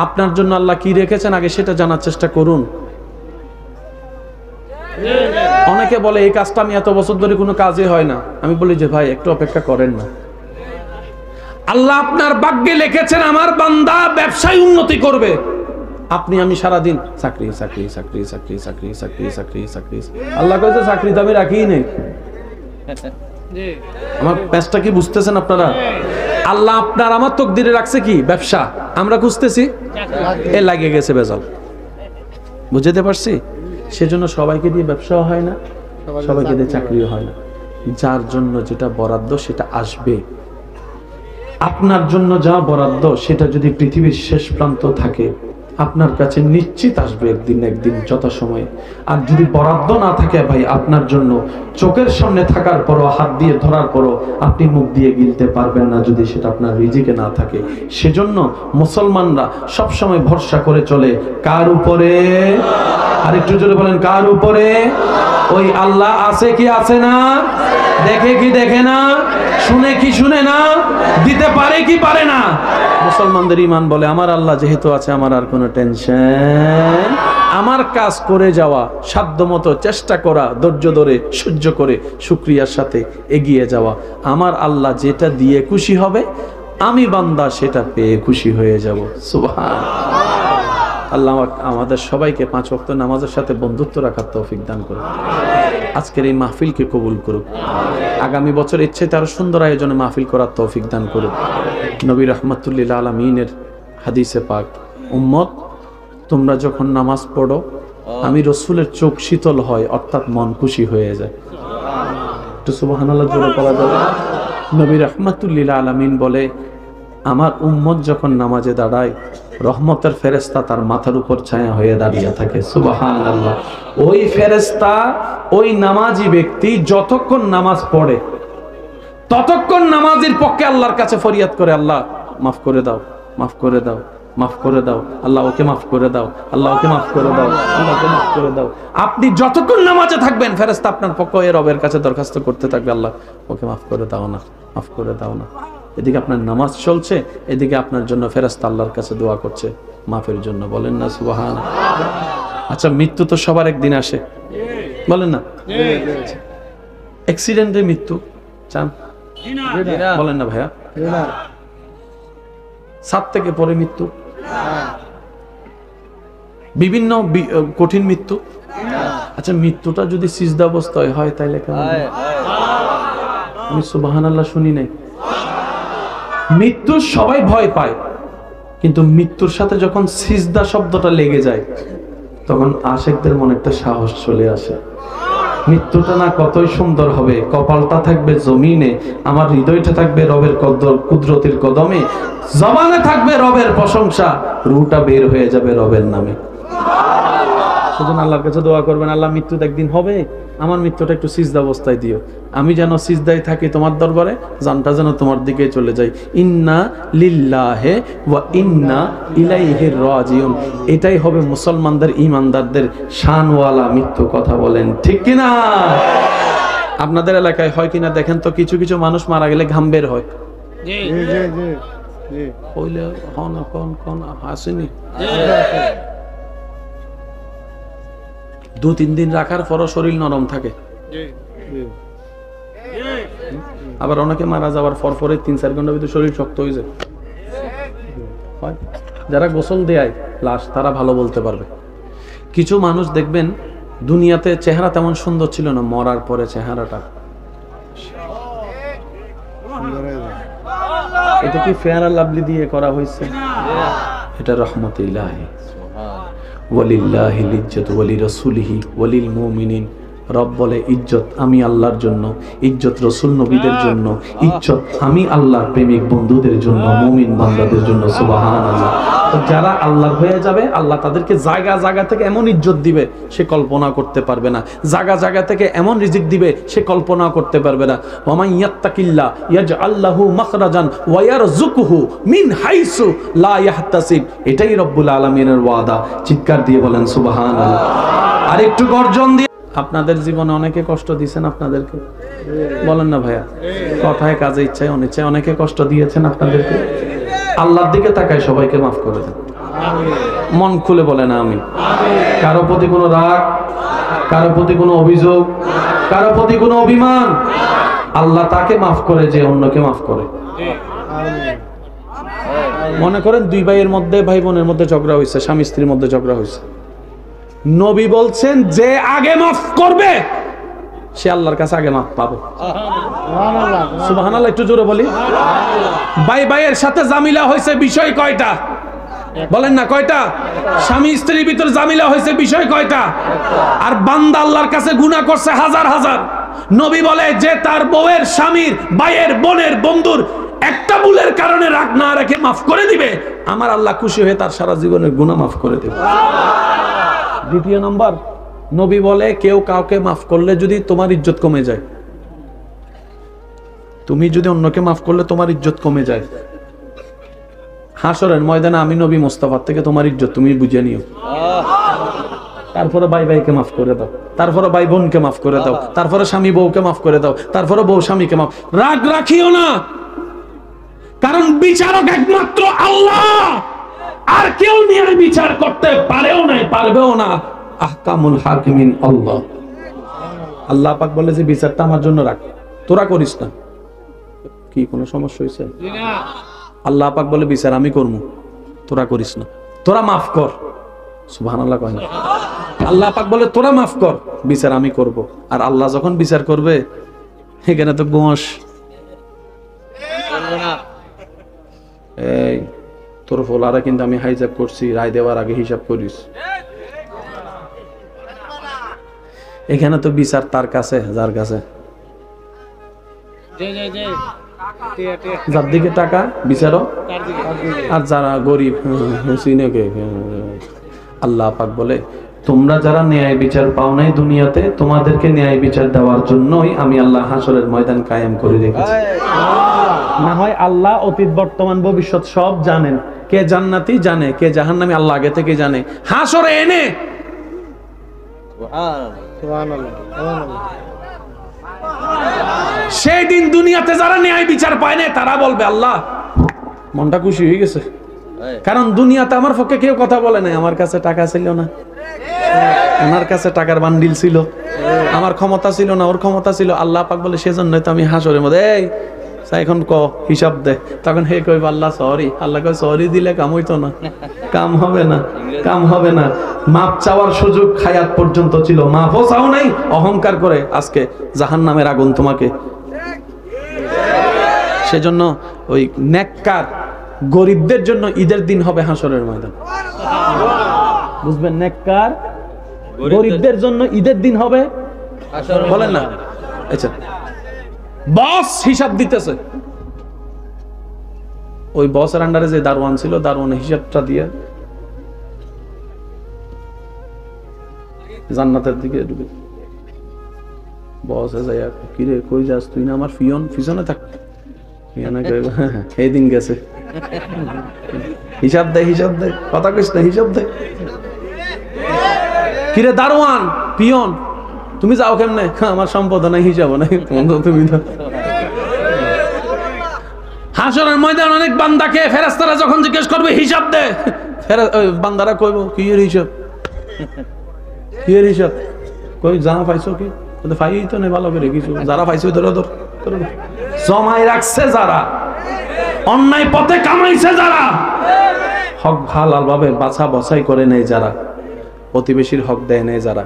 আপনার জন্য আল্লাহ কি রেখেছেন আগে সেটা জানার চেষ্টা করুন। অনেকে বলে এই কাজটা আমি এত বছর ধরে কোনো কাজই হয় না। আমি বলি যে ভাই একটু অপেক্ষা করেন না। আল্লাহ আপনার ভাগ্যে লিখেছেন আমার বান্দা ব্যবসায় উন্নতি করবে। আপনি আমি সারাদিন চাকরি চাকরি চাকরি চাকরি চাকরি চাকরি চাকরি চাকরি। আল্লাহ কইছে চাকরি তো আমি রাখিই নেই। আমার পেশটা কি বুঝতেছেন আপনারা? আল্লাহ আপনার আমার তকদিরে রাখছে কি? ব্যবসা। আমরা খুঁজতেছি, এ লাগে গেছে বেজাল। বুঝতে পারছি? সেজন্য সবাইকে দিয়ে ব্যবসাও হয় না, সবাইকে দিয়ে চাকরিও হয় না। যার জন্য যেটা বরাদ্দ সেটা আসবে। আপনার জন্য যা বরাদ্দ সেটা যদি পৃথিবীর শেষ প্রান্ত থাকে, আপনার কাছে নিশ্চিত আসবে একদিন একদিন যথাসময়ে। আর যদি বরাদ্দ না থাকে ভাই, আপনার জন্য চোখের সামনে থাকার পরও, হাত দিয়ে ধরার পরও আপনি মুখ দিয়ে গিলতে পারবেন না যদি সেটা আপনার রিজিকে না থাকে। সেজন্য মুসলমানরা সবসময় ভরসা করে চলে কার উপরে? আর একটু জোরে বলেন, কার উপরে? ওই আল্লাহ আছে কি আছে না? দেখে কি দেখে না? শুনে কি শুনে না? দিতে পারে কি পারে না? মুসলমানদের ঈমান বলে আমার আল্লাহ যেহেতু আছে, আমার আর কোনো টেনশন। আমার কাজ করে যাওয়া, সাধ্যমতো চেষ্টা করা, ধৈর্য ধরে সহ্য করে শুকরিয়ার সাথে এগিয়ে যাওয়া। আমার আল্লাহ যেটা দিয়ে খুশি হবে, আমি বান্দা সেটা পেয়ে খুশি হয়ে যাব। সুবহানাল্লাহ। আল্লাহ আমাদের সবাইকে 5 ওয়াক্ত নামাজের সাথে বন্ধুত্ব রাখার তৌফিক দান করুন। আজকের এই মাহফিলকে কবুল করুন। আগামী বছর ইচ্ছে তার সুন্দর আয়োজনে মাহফিল করার তৌফিক দান করুন। নবী রাহমাতুল্লিল আলামিনের হাদিসে পাক, উম্মত তোমরা যখন নামাজ পড়ো আমি রসুলের চোখ শীতল হয়, অর্থাৎ মন খুশি হয়ে যায়। একটু সুবহানাল্লাহ জোরে পড়া যাবে? নবী রাহমাতুল লিল আলামিন বলে, আমার উম্মত যখন নামাজে দাঁড়ায় রহমতের ফেরেশতা তার মাথার উপর ছায়া হয়ে দাঁড়িয়ে থাকে। সুবহানাল্লাহ। ওই ফেরেশতা ওই নামাজি ব্যক্তি যতক্ষণ নামাজ পড়ে ততক্ষণ নামাজের পক্ষে আল্লাহর কাছে ফরিয়াদ করে, আল্লাহ মাফ করে দাও, মাফ করে দাও, মাফ করে দাও, আল্লাহ ওকে মাফ করে দাও, আল্লাহ ওকে মাফ করে দাও, আল্লাহকে মাফ করে দাও। আপনি যতক্ষণ নামাজে থাকবেন ফেরেশতা আপনার পক্ষে রবের কাছে দরখাস্ত করতে থাকবে, আল্লাহ ওকে মাফ করে দাও না, মাফ করে দাও না। এদিকে আপনার নামাজ চলছে, এদিকে আপনার জন্য ফেরেশতা আল্লাহর কাছে দোয়া করছে মাফের জন্য। বলেন না সুবহানাল্লাহ। আচ্ছা, মৃত্যু তো সবার একদিন আসে, বলেন না? অ্যাক্সিডেন্টে মৃত্যু চান? বলেন না ভাইয়া? ছাদ থেকে পরে মৃত্যু, বিভিন্ন কঠিন মৃত্যু। আচ্ছা, মৃত্যুটা যদি সিজদা অবস্থায় হয় তাহলে কেমন? আমি সুবহানাল্লাহ শুনি নাই। মৃত্যুর সবাই ভয় পায়, কিন্তু মৃত্যুর সাথে যখন সিজদা শব্দটা লেগে যায় তখন আশিকদের মনে একটা সাহস চলে আসে। মৃত্যুটা না কতই সুন্দর হবে, কপালটা থাকবে জমিনে, আমার হৃদয়টা থাকবে রবের কুদরতের কদমে, জবানে থাকবে রবের প্রশংসা, রুটা বের হয়ে যাবে রবের নামে। সেজন্য আল্লাহর কাছে দোয়া করবেন, আল্লাহ মৃত্যু একদিন হবে, আমার মৃত্যুটা একটু সিজদা অবস্থায় দিও, আমি যেন সিজদায় থাকি তোমার দরবারে, জানটা যেন তোমার দিকে চলে যাই। ইন্না লিল্লাহি ওয়া ইন্না ইলাইহি রাজিউন। এটাই হবে মুসলমানদের, ইমানদারদের শানওয়ালা মৃত্যু। কথা বলেন ঠিক কিনা? আপনাদের এলাকায় হয় কিনা দেখেন তো, কিছু কিছু মানুষ মারা গেলে ঘাম বের হয়। জি জি জি জি কইলে হন কোন কোন আসেনি? 2-3 দিন রাখার পরও শরীর নরম থাকে। আবার অনেকে মারা যাওয়ার পরে 3-4 ঘন্টার ভিতরে শরীর শক্ত হয়ে যায়। যারা গোসল দেয় লাশ তারা ভালো বলতে পারবে। কিছু মানুষ দেখবেন দুনিয়াতে চেহারা তেমন সুন্দর ছিল না, মরার পরে চেহারাটা, এটা কি ফেয়ার আর লাভলি দিয়ে করা হয়েছে? এটা রহমতে ইলাহি। ওয়ালিল্লাহিল ইজ্জাতু ওয়ালিরাসূলিহি ওয়ালিল মুমিনিন। রব বলে ইজ্জত আমি আল্লাহর জন্য, ইজ্জত রাসূল নবীদের জন্য, ইজ্জত আমি আল্লাহর প্রেমিক বন্ধুদের জন্য, মুমিন বান্দাদের জন্য। সুবহানাল্লাহ। তো যারা আল্লাহর হয়ে যাবে আল্লাহ তাদেরকে জায়গা জায়গা থেকে এমন ইজ্জত দিবে সে কল্পনা করতে পারবে না, জায়গা জায়গা থেকে এমন রিজিক দিবে সে কল্পনা করতে পারবে না। ওয়া মান ইয়াত্তাকিল্লাহ ইয়াজআল লাহু মাখরাজান ওয়া ইয়ারযুকুহু মিন হাইসু লা ইয়াহতাসিব। এটাই রব্বুল আলামিনের ওয়াদা। চিৎকার দিয়ে বলেন সুবহানাল্লাহ। আর একটু গর্জন দিয়ে। আপনাদের জীবনে অনেকে কষ্ট দিয়েছেন আপনাদেরকে, বলেন না ভাইয়া? কথায় কাজে ইচ্ছায় অনিচ্ছায় অনেকে কষ্ট দিয়েছেন আপনাদেরকে। আল্লাহর দিকে তাকায় সবাইকে মাফ করে দেন, মন খুলে বলেন আমিন। কারো প্রতি কোনো রাগ, কারো প্রতি কোনো অভিযোগ, কারো প্রতি কোনো অভিমান, আল্লাহ তাকে মাফ করে যে অন্যকে মাফ করে। মনে করেন 2 ভাইয়ের মধ্যে, ভাই বোনের মধ্যে ঝগড়া হয়েছে, স্বামী স্ত্রীর মধ্যে ঝগড়া হয়েছে, নবী বলছেন যে আগে মাফ করবে সে আল্লাহর কাছে আগে মাফ পাবে। সুবহানাল্লাহ। একটু জোরে বলি। ভাই ভাইয়ের সাথে জামিলা হয়েছে, বিষয় কয়টা? বলেন না কয়টা? স্বামী স্ত্রীর ভিতর জামিলা হয়েছে, বিষয় কয়টা? আর বান্দা আল্লাহর কাছে গুনাহ করছে হাজার হাজার। নবী বলে যে তার বউয়ের, স্বামীর, ভাইয়ের, বোনের, বন্ধুর একটা ভুলের কারণে রাগ না রেখে মাফ করে দিবে, আমার আল্লাহ খুশি হয়ে তার সারা জীবনের গুনাহ মাফ করে দেবে। দ্বিতীয় নম্বর, নবী বলে কেউ কাউকে মাফ করলে যদি তোমার ইজ্জত কমে যায়, তুমি যদি অন্যকে মাফ করলে তোমার ইজ্জত কমে যায়, হাসরের ময়দানে আমি নবী মুস্তাফার থেকে তোমার ইজ্জত তুমি বুঝে নিও। তারপরে ভাই ভাইকে মাফ করে দাও, তারপরে ভাই বোনকে মাফ করে দাও, তারপরে স্বামী বউকে মাফ করে দাও, তারপরে বউ স্বামীকে মাফ। রাগ রাখিও না, কারণ বিচারক একমাত্র আল্লাহ, আর কেউ নিয়ে বিচার করতে পারেও না, পারবেও না। আহকামুল হাকিমিন আল্লাহ। আল্লাহ পাক বলে যে বিচারটা আমার জন্য রাখ, তোরা করিস না। কি কোনো সমস্যা হয়েছে? আল্লাহ পাক বলে বিচার আমি করবো, তোরা করিস না, তোরা মাফ কর। সুবহানাল্লাহ কয় না? আল্লাহ পাক বলে তোরা মাফ কর, বিচার আমি করব। আর আল্লাহ যখন বিচার করবে এখানে তো গোঁস, এই তোর ফলারা কিন্তু আমি হাইজ্যাক করছি, রায় দেওয়ার আগে হিসাব করিস। এখানে তো বিচার তার কাছে, যার কাছে যার দিকে টাকা বিচারো, আর যারা গরিব আল্লাহ পাক বলে তোমরা যারা ন্যায় বিচার পাও নাই দুনিয়াতে, তোমাদেরকে ন্যায় বিচার দেওয়ার জন্যই আমি আল্লাহ হাসরের ময়দান কায়েম করে রেখেছি। না হয় আল্লাহ অতীত বর্তমান ভবিষ্যৎ সব জানেন, কে জান্নাতি জানে কে জাহান্নামী আল্লাহ আগে থেকে জানে। হাসরে এনে সেই দিন দুনিয়াতে যারা ন্যায় বিচার পায় না তারা বলবে আল্লাহ মনটা খুশি হয়ে গেছে, কারণ দুনিয়াতে আমার পক্ষে কেউ কথা বলে নাই। আমার কাছে টাকা ছিল না, ওনার কাছে টাকার বান্ডিল ছিল, আমার ক্ষমতা ছিল না, ওর ক্ষমতা ছিল। আল্লাহ পাক বলে সেজন্যই তো আমি হাসরের মধ্যে এই এখন ক হিসাব দে, তখন হে কইব আল্লাহ সরি। আল্লাহ কই সরি দিলে কাম হইতো না, কাম হবে না, কাম হবে না। মাপ চাওয়ার সুযোগ হায়াত পর্যন্ত ছিল, মাপও চাও নাই, অহংকার করে আজকে জাহান্নামের আগুন তোমাকে। সেজন্য ওই নেককার গরিবদের জন্য ঈদের দিন হবে হাসরের ময়দান, বুঝবেন? নেককার গরিবদের জন্য ঈদের দিন হবে, বলেন না? আচ্ছা, বস হিসাব দিতেছে, ওই বসের আন্ডারে যে দারোয়ান ছিল, দারোয়ানের হিসাবটা দিয়ে জান্নাতের দিকে ঢুকে। বসে যাইয়া কিরে কই যাস তুই? না আমার ফিয়ন পিছনে থাক। এই দিন গেছে, হিসাব দে, হিসাব দে, কথা কইস না, হিসাব দে। কিরে দারোয়ান পিয়ন তুমি যাও কেমনে? আমার সম্পদ নাই, হিসাব নাই। তুমি তো হাসরের ময়দান অনেক বান্দাকে ফেরেশতারা যখন জিজ্ঞেস করবে হিসাব দে, বান্দারা কইব কি এর হিসাব, কি এর হিসাব? কই যা পাইছো কি ফাই তো নেই ভালো করে কিছু, যারা পাইছো ধরো ধর জমাই রাখছে, যারা অন্যায় পথে কামাইছে, যারা হক হালাল ভাবে বাছা বছাই করে নেই, যারা প্রতিবেশীর হক দেয় নেই, যারা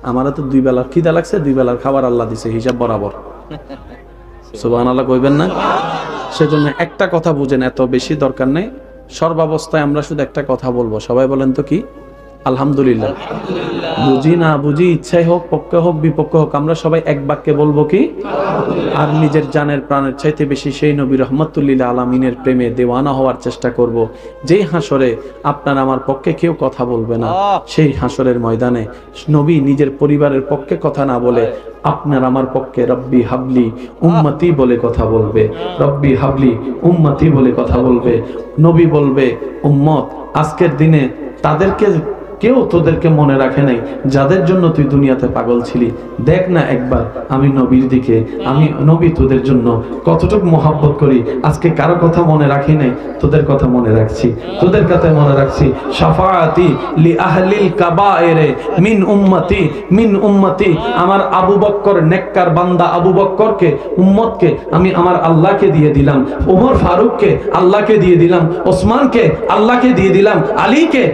আমারও তো দুই বেলার খিদা লাগছে, দুই বেলার খাবার আল্লাহ দিছে হিসাব বরাবর। সুবহানাল্লাহ কইবেন না? সেজন্য একটা কথা বুঝেন, এত বেশি দরকার নেই, সর্বাবস্থায় আমরা শুধু একটা কথা বলবো। সবাই বলেন তো কি? আলহামদুলিল্লাহ। বুঝি না বুঝি, ইচ্ছাই হোক পক্ষে হোক বিপক্ষে হোক, আমরা সবাই এক বাক্যে বলবো কি? আর নিজের জানের প্রাণের চাইতে বেশি সেই নবী রহমাতুল্লিল আলামিনের প্রেমে দেওয়ানা হওয়ার চেষ্টা করব। যেই হাসরে আপনার আমার পক্ষে কেউ কথা বলবে না, সেই হাসরের ময়দানে নবী নিজের পরিবারের পক্ষে কথা না বলে আপনার আমার পক্ষে রব্বি হাবলি উম্মতি বলে কথা বলবে, রব্বি হাবলি উম্মতি বলে কথা বলবে। নবী বলবে উম্মত আজকের দিনে তাদেরকে কেউ তোদেরকে মনে রাখে নাই যাদের জন্য তুই দুনিয়াতে পাগল ছিলি। দেখ না একবার আমি নবীর দিকে, আমি নবী তোদের জন্য কতটুকু মহব্বত করি। আজকে কারো কথা মনে রাখি নাই, তোদের কথা মনে রাখছি, তোদের কথা মনে রাখছি। শাফাআতি লি আহলিল কাবায়েরে মিন উম্মতি, মিন উম্মতি। আমার আবু বকর নেককার বান্দা আবু বকরকে উম্মতকে আমি আমার আল্লাহকে দিয়ে দিলাম, ওমর ফারুককে আল্লাহকে দিয়ে দিলাম, ওসমানকে আল্লাহকে দিয়ে দিলাম, আলীকে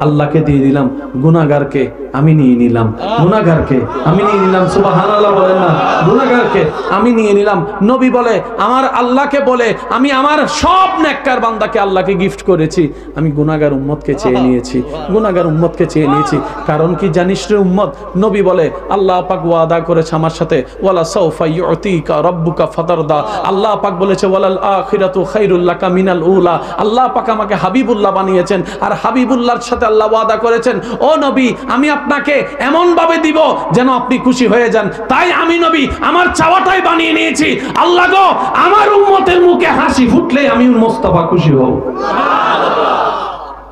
আল্লাহকে দিয়ে দিলাম, গুনাহগারকে আমি নিয়ে নিলাম, গুনাহগারকে আমি নিয়ে নিলাম। সুবহানাল্লাহ বলেন না? গুনাহগারকে আমি নিয়ে নিলাম। নবী বলে আমার আল্লাহকে বলে আমি আমার সব নেককার বান্দাকে আল্লাহকে গিফট করেছি, আমি গুনাহগার উম্মতকে চেয়ে নিয়েছি, গুনাহগার উম্মতকে চেয়ে নিয়েছি। কারণ কি জানিস রে উম্মত? নবী বলে আল্লাহ পাক ওয়াদা করেছে আমার সাথে, ওয়ালা সাউফা ইউতিকা রাব্বুকা ফাতারদা। আল্লাহ পাক বলেছে ওয়ালাল আখিরাতু খায়রুল লাকা মিনাল উলা। আল্লাহ পাক আমাকে হাবিবুল্লাহ বানিয়েছেন, আর হাবিবুল্লাহর সাথে আল্লাহ ওয়াদা করেছেন ও নবী আমি আপনাকে এমন ভাবে দিব যেন আপনি খুশি হয়ে যান। তাই আমি নবী আমার চাওয়াটাই বানিয়ে নিয়েছি, আল্লাহ গো আমার উম্মতের মুখে হাসি ফুটলে আমি মুস্তাফা খুশি হব।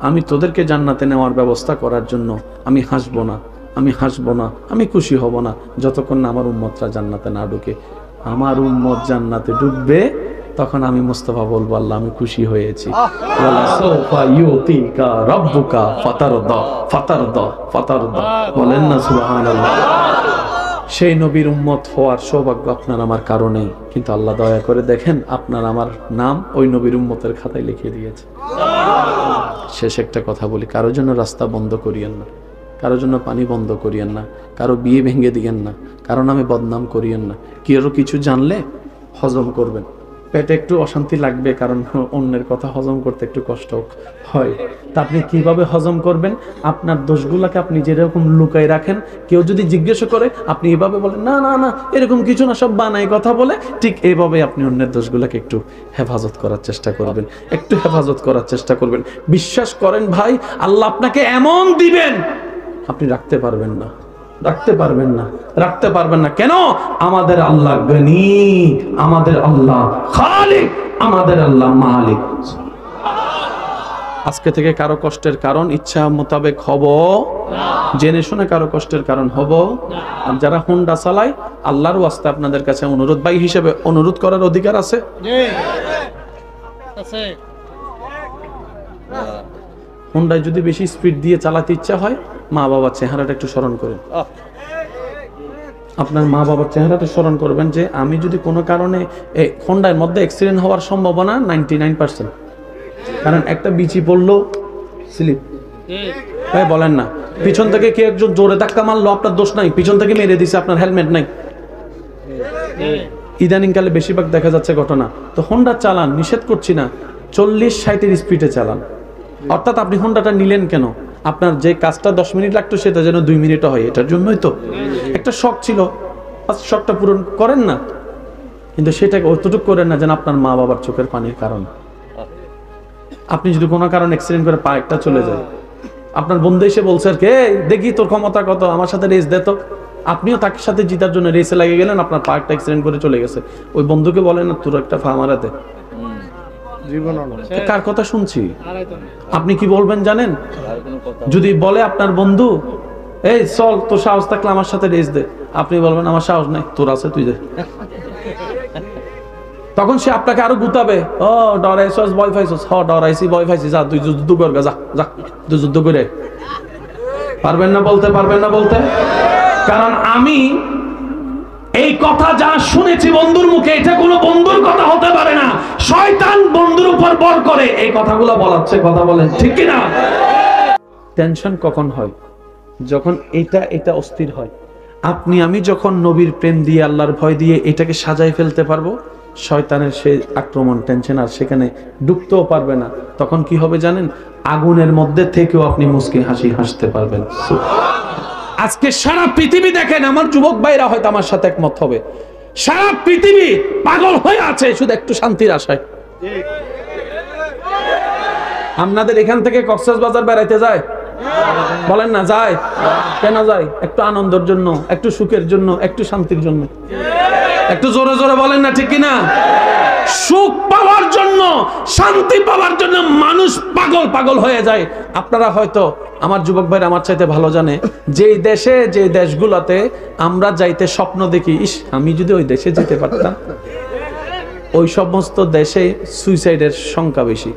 আমি তোদেরকে জান্নাতে নেওয়ার ব্যবস্থা করার জন্য আমি হাসবো না, আমি হাসবো না, আমি খুশি হব না যতক্ষণ না আমার উম্মতরা জান্নাতে না ঢুকে। আমার উম্মত জান্নাতে ঢুকবে তখন আমি মুস্তাফা বলবো আল্লাহ আমি খুশি হয়েছি। ওয়ালা সাউফা ইউতিকা রাব্বুকা ফাতারদা, ফাতারদা, ফাতারদা। বলেন না সুবহানাল্লাহ? সেই নবীর উম্মত হওয়ার সৌভাগ্য আপনার আমার কারণেই, কিন্তু আল্লাহ দয়া করে দেখেন আপনার আমার নাম ওই নবীর উম্মতের খাতায় লিখে দিয়েছে। শেষ একটা কথা বলি, কারোর জন্য রাস্তা বন্ধ করিয়েন না, কারোর জন্য পানি বন্ধ করিয়েন না, কারো বিয়ে ভেঙে দিয়েন না, কারো নামে বদনাম করিয়েন না। কারো কিছু জানলে হজম করবেন, পেটে একটু অশান্তি লাগবে, কারণ অন্যের কথা হজম করতে একটু কষ্ট হয়। তা আপনি কিভাবে হজম করবেন? আপনার দোষগুলোকে আপনি যেরকম লুকাই রাখেন, কেউ যদি জিজ্ঞেস করে আপনি এভাবে বলেন, না না না এরকম কিছু না, সব বানাই কথা বলে, ঠিক এইভাবে আপনি অন্যের দোষগুলোকে একটু হেফাজত করার চেষ্টা করবেন, একটু হেফাজত করার চেষ্টা করবেন। বিশ্বাস করেন ভাই, আল্লাহ আপনাকে এমন দিবেন আপনি রাখতে পারবেন না, রাখতে পারবেন না, রাখতে পারবেন না। কেন? আমাদের আল্লাহ গনি, আমাদের আল্লাহ খালিক, আমাদের আল্লাহ মালিক। আজকে থেকে কারো কষ্টের কারণ ইচ্ছা মোতাবেক হব না, জেনে শুনে কারো কষ্টের কারণ হব না। আর যারা হুন্ডা চালায়, আল্লাহর ওয়াস্তে আপনাদের কাছে অনুরোধ, ভাই হিসেবে অনুরোধ করার অধিকার আছে? হুন্ডায় যদি বেশি স্পিড দিয়ে চালাতে ইচ্ছা হয়, মা বাবার চেহারাটা একটু স্মরণ করেন। আপনার মা বাবার চেহারাটা স্মরণ করবেন যে আমি যদি কোনো কারণে এই হুন্ডার মধ্যে অ্যাক্সিডেন্ট হওয়ার সম্ভাবনা 99%, কারণ একটা বিচি পড়লো, স্লিপ। ভাই বলেন না, পিছন থেকে কে একজন জোরে ধাক্কা মারলো, আপনার দোষ নাই, পিছন থেকে মেরে দিছে, আপনার হেলমেট নাই। ইদানিং কালে বেশিরভাগ দেখা যাচ্ছে ঘটনা। তো হুন্ডা চালান, নিষেধ করছি না, 40-60 স্পিডে চালান। অর্থাৎ আপনি হুন্ডাটা নিলেন কেন? আপনার যে কাজটা 10 মিনিট লাগতো সেটা যেন 2 মিনিটে হয়, এটার জন্যই তো। একটা শখ ছিল, শখটা পূরণ করেন না, কিন্তু সেটাকে অতটুকু করেন না যেন আপনার মা বাবার চোখের পানির কারণ। আপনি যদি কোনো কারণে অ্যাক্সিডেন্ট করে পা একটা চলে যায়, আপনার বন্ধু এসে বলছে আর কে, দেখি তোর ক্ষমতা কত, আমার সাথে রেস দে তো। আপনিও তার সাথে জিতার জন্য রেসে লাগে গেলেন, আপনার পা একটা অ্যাক্সিডেন্ট করে চলে গেছে। ওই বন্ধুকে বলেন না, তোর একটা পা মারাতে। কার কথা শুনছি? আপনি কি বলবেন জানেন? যদি বলে আপনার বন্ধু, এই চল তোর সাহস থাকলে আমার সাথে রেস দে, আপনি বলবেন আমার সাহস নাই, তোর আছে তুই দে। তখন সে আপনাকে আরো গুতাবে, ও ডরাইছস, ভয় পাইছস, হ ডরাইছি, ভয় পাইছি, যা তুই যুদ্ধ কর, যা যা তুই যুদ্ধ করে। পারবেন না বলতে, পারবেন না বলতে। কারণ আমি এই কথা যা শুনেছি বন্ধুর মুখে, এটা কোনো বন্ধুর কথা হতে পারে না, শয়তান বন্ধুর উপর বর করে এই কথাগুলো বলাচ্ছে। কথা বলেন ঠিক কি না? টেনশন কখন হয়? যখন এটা অস্থির হয়। আপনি আমি যখন নবীর প্রেম দিয়ে, আল্লাহর ভয় দিয়ে এটাকে সাজায় ফেলতে পারবো, শয়তানের সেই আক্রমণ, টেনশন আর সেখানে ঢুকতেও পারবে না। তখন কি হবে জানেন? আগুনের মধ্যে থেকেও আপনি মুস্কি হাসি হাসতে পারবেন। আজকে সারা পৃথিবী দেখেন, আমার যুবক ভাইরা হয়তো আমার সাথে একমত হবে, সারা পৃথিবী পাগল হয়ে আছে শুধু একটু শান্তির আশায়। আপনাদের এখান থেকে কক্সবাজার বেড়াইতে যায়, বলেন না যায়? কেন যায়? একটু আনন্দের জন্য, একটু সুখের জন্য, একটু শান্তির জন্য। একটু জোরে জোরে বলেন না, ঠিক কিনা? সুখ পাওয়ার জন্য, শান্তি পাওয়ার জন্য মানুষ পাগল পাগল হয়ে যায়। আপনারা হয়তো, আমার যুবক ভাইরা আমার চাইতে ভালো জানে, যেই দেশে, যে দেশগুলোতে আমরা যাইতে স্বপ্ন দেখি, ইস আমি যদি ওই দেশে যেতে পারতাম, ওই সমস্ত দেশে সুইসাইডের সংখ্যা বেশি।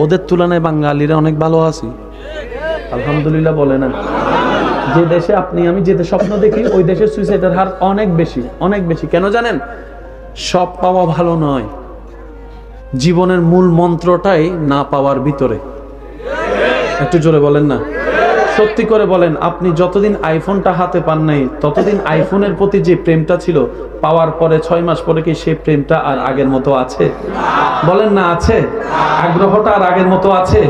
ওদের তুলনায় বাঙালিরা অনেক ভালো আছি, আলহামদুলিল্লাহ বলে না। যে দেশে আপনি আমি যেতে স্বপ্ন দেখি, ওই দেশে সুইসাইডের হার অনেক বেশি, অনেক বেশি। কেন জানেন? সব পাওয়া ভালো নয়, জীবনের মূল মন্ত্রটাই না পাওয়ার ভিতরে। একটু জোরে বলেন না, সত্যি করে বলেন। আপনি যতদিন আইফোনটা হাতে পান নাই, ততদিন আইফোনের প্রতি যে প্রেমটা ছিল, পাওয়ার পরে 6 মাস পরে কি সেই প্রেমটা আর আগের মতো আছে? বলেন না আছে? আগ্রহটা আর আগের মতো আছে?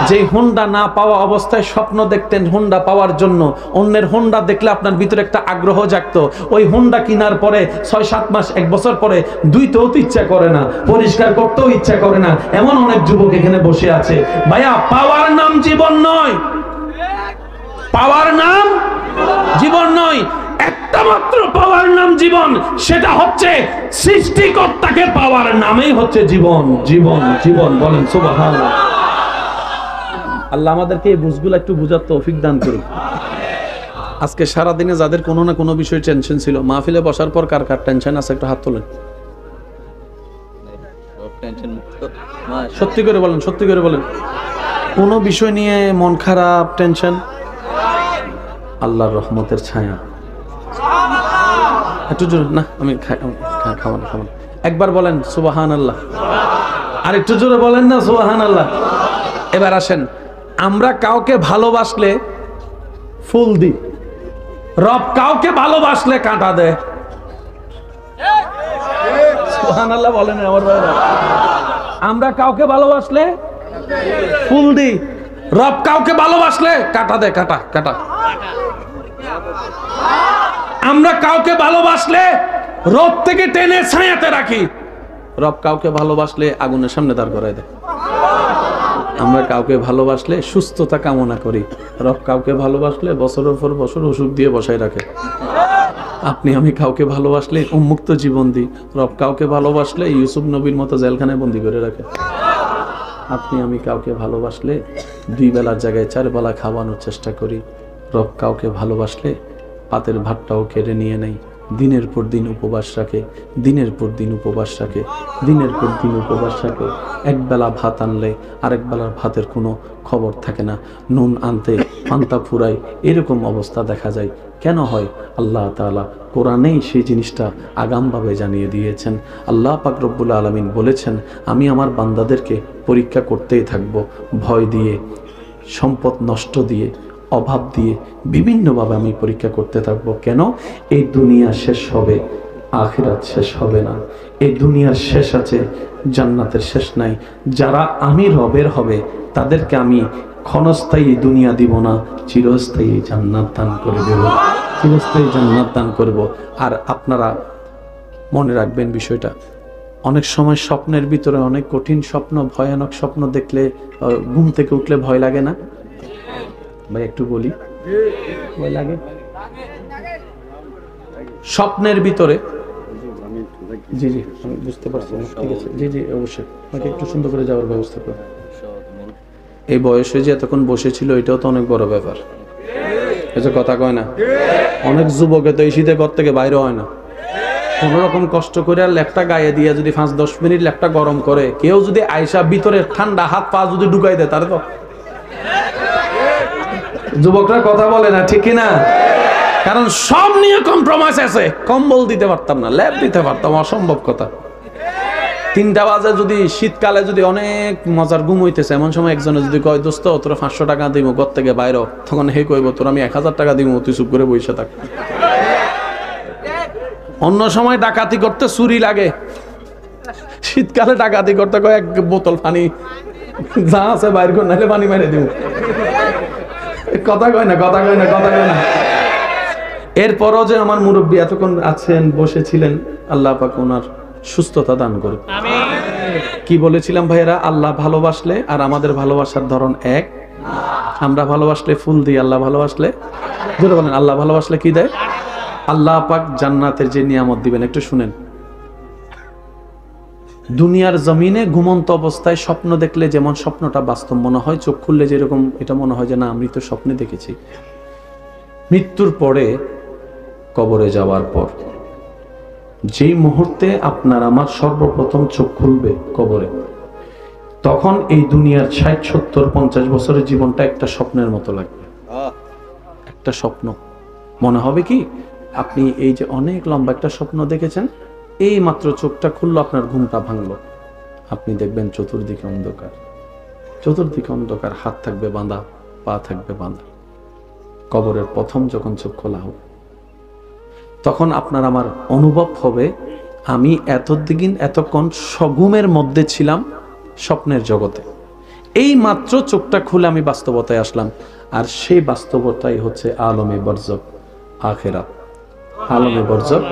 যে হুন্ডা না পাওয়া অবস্থায় স্বপ্ন দেখতেন হুন্ডা পাওয়ার জন্য, অন্যের হুন্ডা দেখলে আপনার ভিতরে একটা আগ্রহ জাগতো, ওই হুন্ডা কেনার পরে 6-7 মাস, 1 বছর পরে ধুইতেও তো ইচ্ছা করে না, পরিষ্কার করতেও ইচ্ছা করে না। এমন অনেক যুবক এখানে বসে আছে। ভাইয়া, পাওয়ার নাম জীবন নয়, পাওয়ার নাম জীবন নয়। একটা মাত্র পাওয়ার নাম জীবন, সেটা হচ্ছে সৃষ্টিকর্তাকে পাওয়ার নামেই হচ্ছে জীবন। জীবন, জীবন বলেন সুবহানাল্লাহ। আল্লাহ আমাদেরকে এই বুঝগুলো একটু বুঝার তৌফিক দান করুন। আজকে সারা দিনে যাদের কোনো না কোনো বিষয়ে টেনশন ছিল, মাহফিলে বসার পর কার কার টেনশন আছে একটু হাত তোলেন। সত্যি করে বলেন, সত্যি করে বলেন। কোনো বিষয় নিয়ে মন খারাপ, টেনশন? আল্লাহর রহমতের ছায়া। একটু জোরে না, আমি খাওয়ান। একবার বলেন সুবহানাল্লাহ, আর একটু জোরে বলেন না সুবহানাল্লাহ। এবার আসেন, আমরা কাউকে ভালোবাসলে ফুল দিই, রব কাউকে ভালোবাসলে কাঁটা দেয়। সুবহানাল্লাহ বলেন আমার ভাইরা। আমরা কাউকে ভালোবাসলে ফুল দিই, রব কাউকে ভালোবাসলে কাটা দেয়, কাটা কাটা। আমরা কাউকে ভালোবাসলে রোদ থেকে টেনে ছায়াতে রাখি, রব কাউকে ভালোবাসলে আগুনের সামনে দাঁড় করায় দেয়। আমরা কাউকে ভালোবাসলে সুস্থতা কামনা করি, রব কাউকে ভালোবাসলে বছরের পর বছর ওষুধ দিয়ে বসায় রাখে। আপনি আমি কাউকে ভালোবাসলে উন্মুক্ত জীবন দিই, রব কাউকে ভালোবাসলে ইউসুফ নবীর মতো জেলখানায় বন্দি করে রাখে। আপনি আমি কাউকে ভালোবাসলে 2 বেলার জায়গায় 4 বেলা খাওয়ানোর চেষ্টা করি, রব কাউকে ভালোবাসলে পাতের ভাতটাও কেড়ে নিয়ে নেয়, দিনের পর দিন উপবাস রাখে, দিনের পর দিন উপবাস রাখে, দিনের পর দিন উপবাস রাখে। 1 বেলা ভাত আনলে আরেক বেলার ভাতের কোনো খবর থাকে না, নুন আনতে পান্তা ফুরায়, এরকম অবস্থা দেখা যায়। কেন হয়? আল্লাহ তাআলা কোরআনেই সেই জিনিসটা আগামভাবে জানিয়ে দিয়েছেন। আল্লাহ পাক রব্বুল আলামিন বলেছেন, আমি আমার বান্দাদেরকে পরীক্ষা করতেই থাকব, ভয় দিয়ে, সম্পদ নষ্ট দিয়ে, অভাব দিয়ে, বিভিন্নভাবে আমি পরীক্ষা করতে থাকবো। কেন? এই দুনিয়া শেষ হবে, আখিরাত শেষ হবে না। এই দুনিয়ার শেষ আছে, জান্নাতের শেষ নাই। যারা আমি রবের হবে তাদেরকে আমি ক্ষণস্থায়ী দুনিয়া দিব না, চিরস্থায়ী জান্নাত দান করে দেব, চিরস্থায়ী জান্নাত দান করব। আর আপনারা মনে রাখবেন বিষয়টা, অনেক সময় স্বপ্নের ভিতরে অনেক কঠিন স্বপ্ন, ভয়ানক স্বপ্ন দেখলে ঘুম থেকে উঠলে ভয় লাগে না? ভাই একটু বলি, ভয় লাগে? স্বপ্নের ভিতরে, জি জি আমি বুঝতে পারছি, ঠিক আছে, জি জি অবশ্যই, আমাকে একটু সুন্দর করে যাওয়ার ব্যবস্থা করো। এই বয়সে যে এতক্ষণ বসেছিল এটাও তো অনেক বড় ব্যাপার, এসে কথা কয় না। অনেক যুবকে তো এই শীতে ঘর থেকে বাইরে হয় না, কোনো রকম কষ্ট করে আর ল্যাপটা গায়ে দিয়ে যদি 5-10 মিনিট ল্যাপটা গরম করে, কেউ যদি আয়সা ভিতরে ঠান্ডা হাত পা যদি ঢুকাই দেয়, তাহলে তো যুবকরা কথা বলে না, ঠিক কিনা? কারণ সব নিয়ে কম্প্রোমাইজ আছে। কম্বল দিতে পারতাম না, ল্যাপ দিতে পারতাম, অসম্ভব কথা। 3টা বাজে যদি শীতকালে যদি অনেক মজার ঘুম হইতেছে, এমন সময় একজনে যদি কয়, দোস্ত তোরা 500 টাকা দিব ঘর থেকে বাইরে, তখন হে কইব তোর আমি 1000 টাকা দিব, তুই চুপ করে বসে থাক। অন্য সময় ডাকাতি করতে চুরি লাগে, শীতকালে ডাকাতি করতে কয় 1 বোতল পানি যা আছে বাইর করে, নাহলে পানি মেরে দিব। কথা কয় না, কথা কয় না, কথা কয় না। এরপরও যে আমার মুরব্বী এতক্ষণ আছেন, বসেছিলেন, আল্লাহ পাক ওনার সুস্থতা দান করুন। কি বলেছিলাম ভাইয়েরা? আল্লাহ ভালোবাসলে আর আমাদের ভালোবাসার ধরন এক। আমরা ভালোবাসলে ফুল দিই, আল্লাহ ভালোবাসলে, জোরে বলেন, আল্লাহ ভালোবাসলে কি দেয়? আল্লাহ পাক জান্নাতের যে নিয়ামত দিবেন, একটু শুনেন। দুনিয়ার জমিনে ঘুমন্ত অবস্থায় স্বপ্ন দেখলে যেমন স্বপ্নটা বাস্তব মনে হয়, চোখ খুললে যেরকম এটা মনে হয় যে না আমি তো স্বপ্নে দেখেছি, মৃত্যুর পরে, কবরে যাওয়ার পর যেই মুহূর্তে আপনার আমার সর্বপ্রথম চোখ খুলবে কবরে, তখন এই দুনিয়ার 60, 70, 50 বছরের জীবনটা একটা স্বপ্নের মতো লাগবে। একটা স্বপ্ন মনে হবে কি আপনি এই যে অনেক লম্বা একটা স্বপ্ন দেখেছেন, এই মাত্র চোখটা খুললো, আপনার ঘুমটা ভাঙলো, আপনি দেখবেন চতুর্দিকে অন্ধকার, চতুর্দিকে অন্ধকার, হাত থাকবে বাঁধা, পা থাকবে বাঁধা। কবরের প্রথম যখন চোখ খোলা হবে, তখন আপনার আমার অনুভব হবে আমি এতক্ষণ সঘুমের মধ্যে ছিলাম, স্বপ্নের জগতে, এই মাত্র চোখটা খুলে আমি বাস্তবতায় আসলাম। আর সেই বাস্তবতাই হচ্ছে আলমে বরজক আখিরাত, আলমে বরজক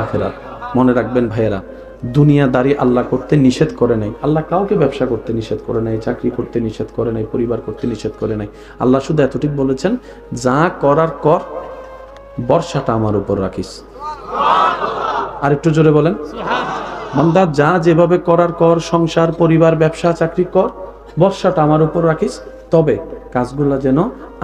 আখিরাত। মনে রাখবেন ভাইয়েরা, দুনিয়াদারি আল্লাহ করতে নিষেধ করে নাই। আল্লাহ কাউকে ব্যবসা করতে নিষেধ করে নাই, চাকরি করতে নিষেধ করে নাই, পরিবার করতে নিষেধ করে নাই। আল্লাহ শুধু এতটুকু বলেছেন, যা করার কর, বর্ষাটা আমার উপর রাখিস। আর একটু জোরে বলেন, বান্দা যা যেভাবে করার কর, সংসার, পরিবার, ব্যবসা, চাকরি কর, বর্ষাটা আমার উপর রাখিস, তবে কাজগুলো যেন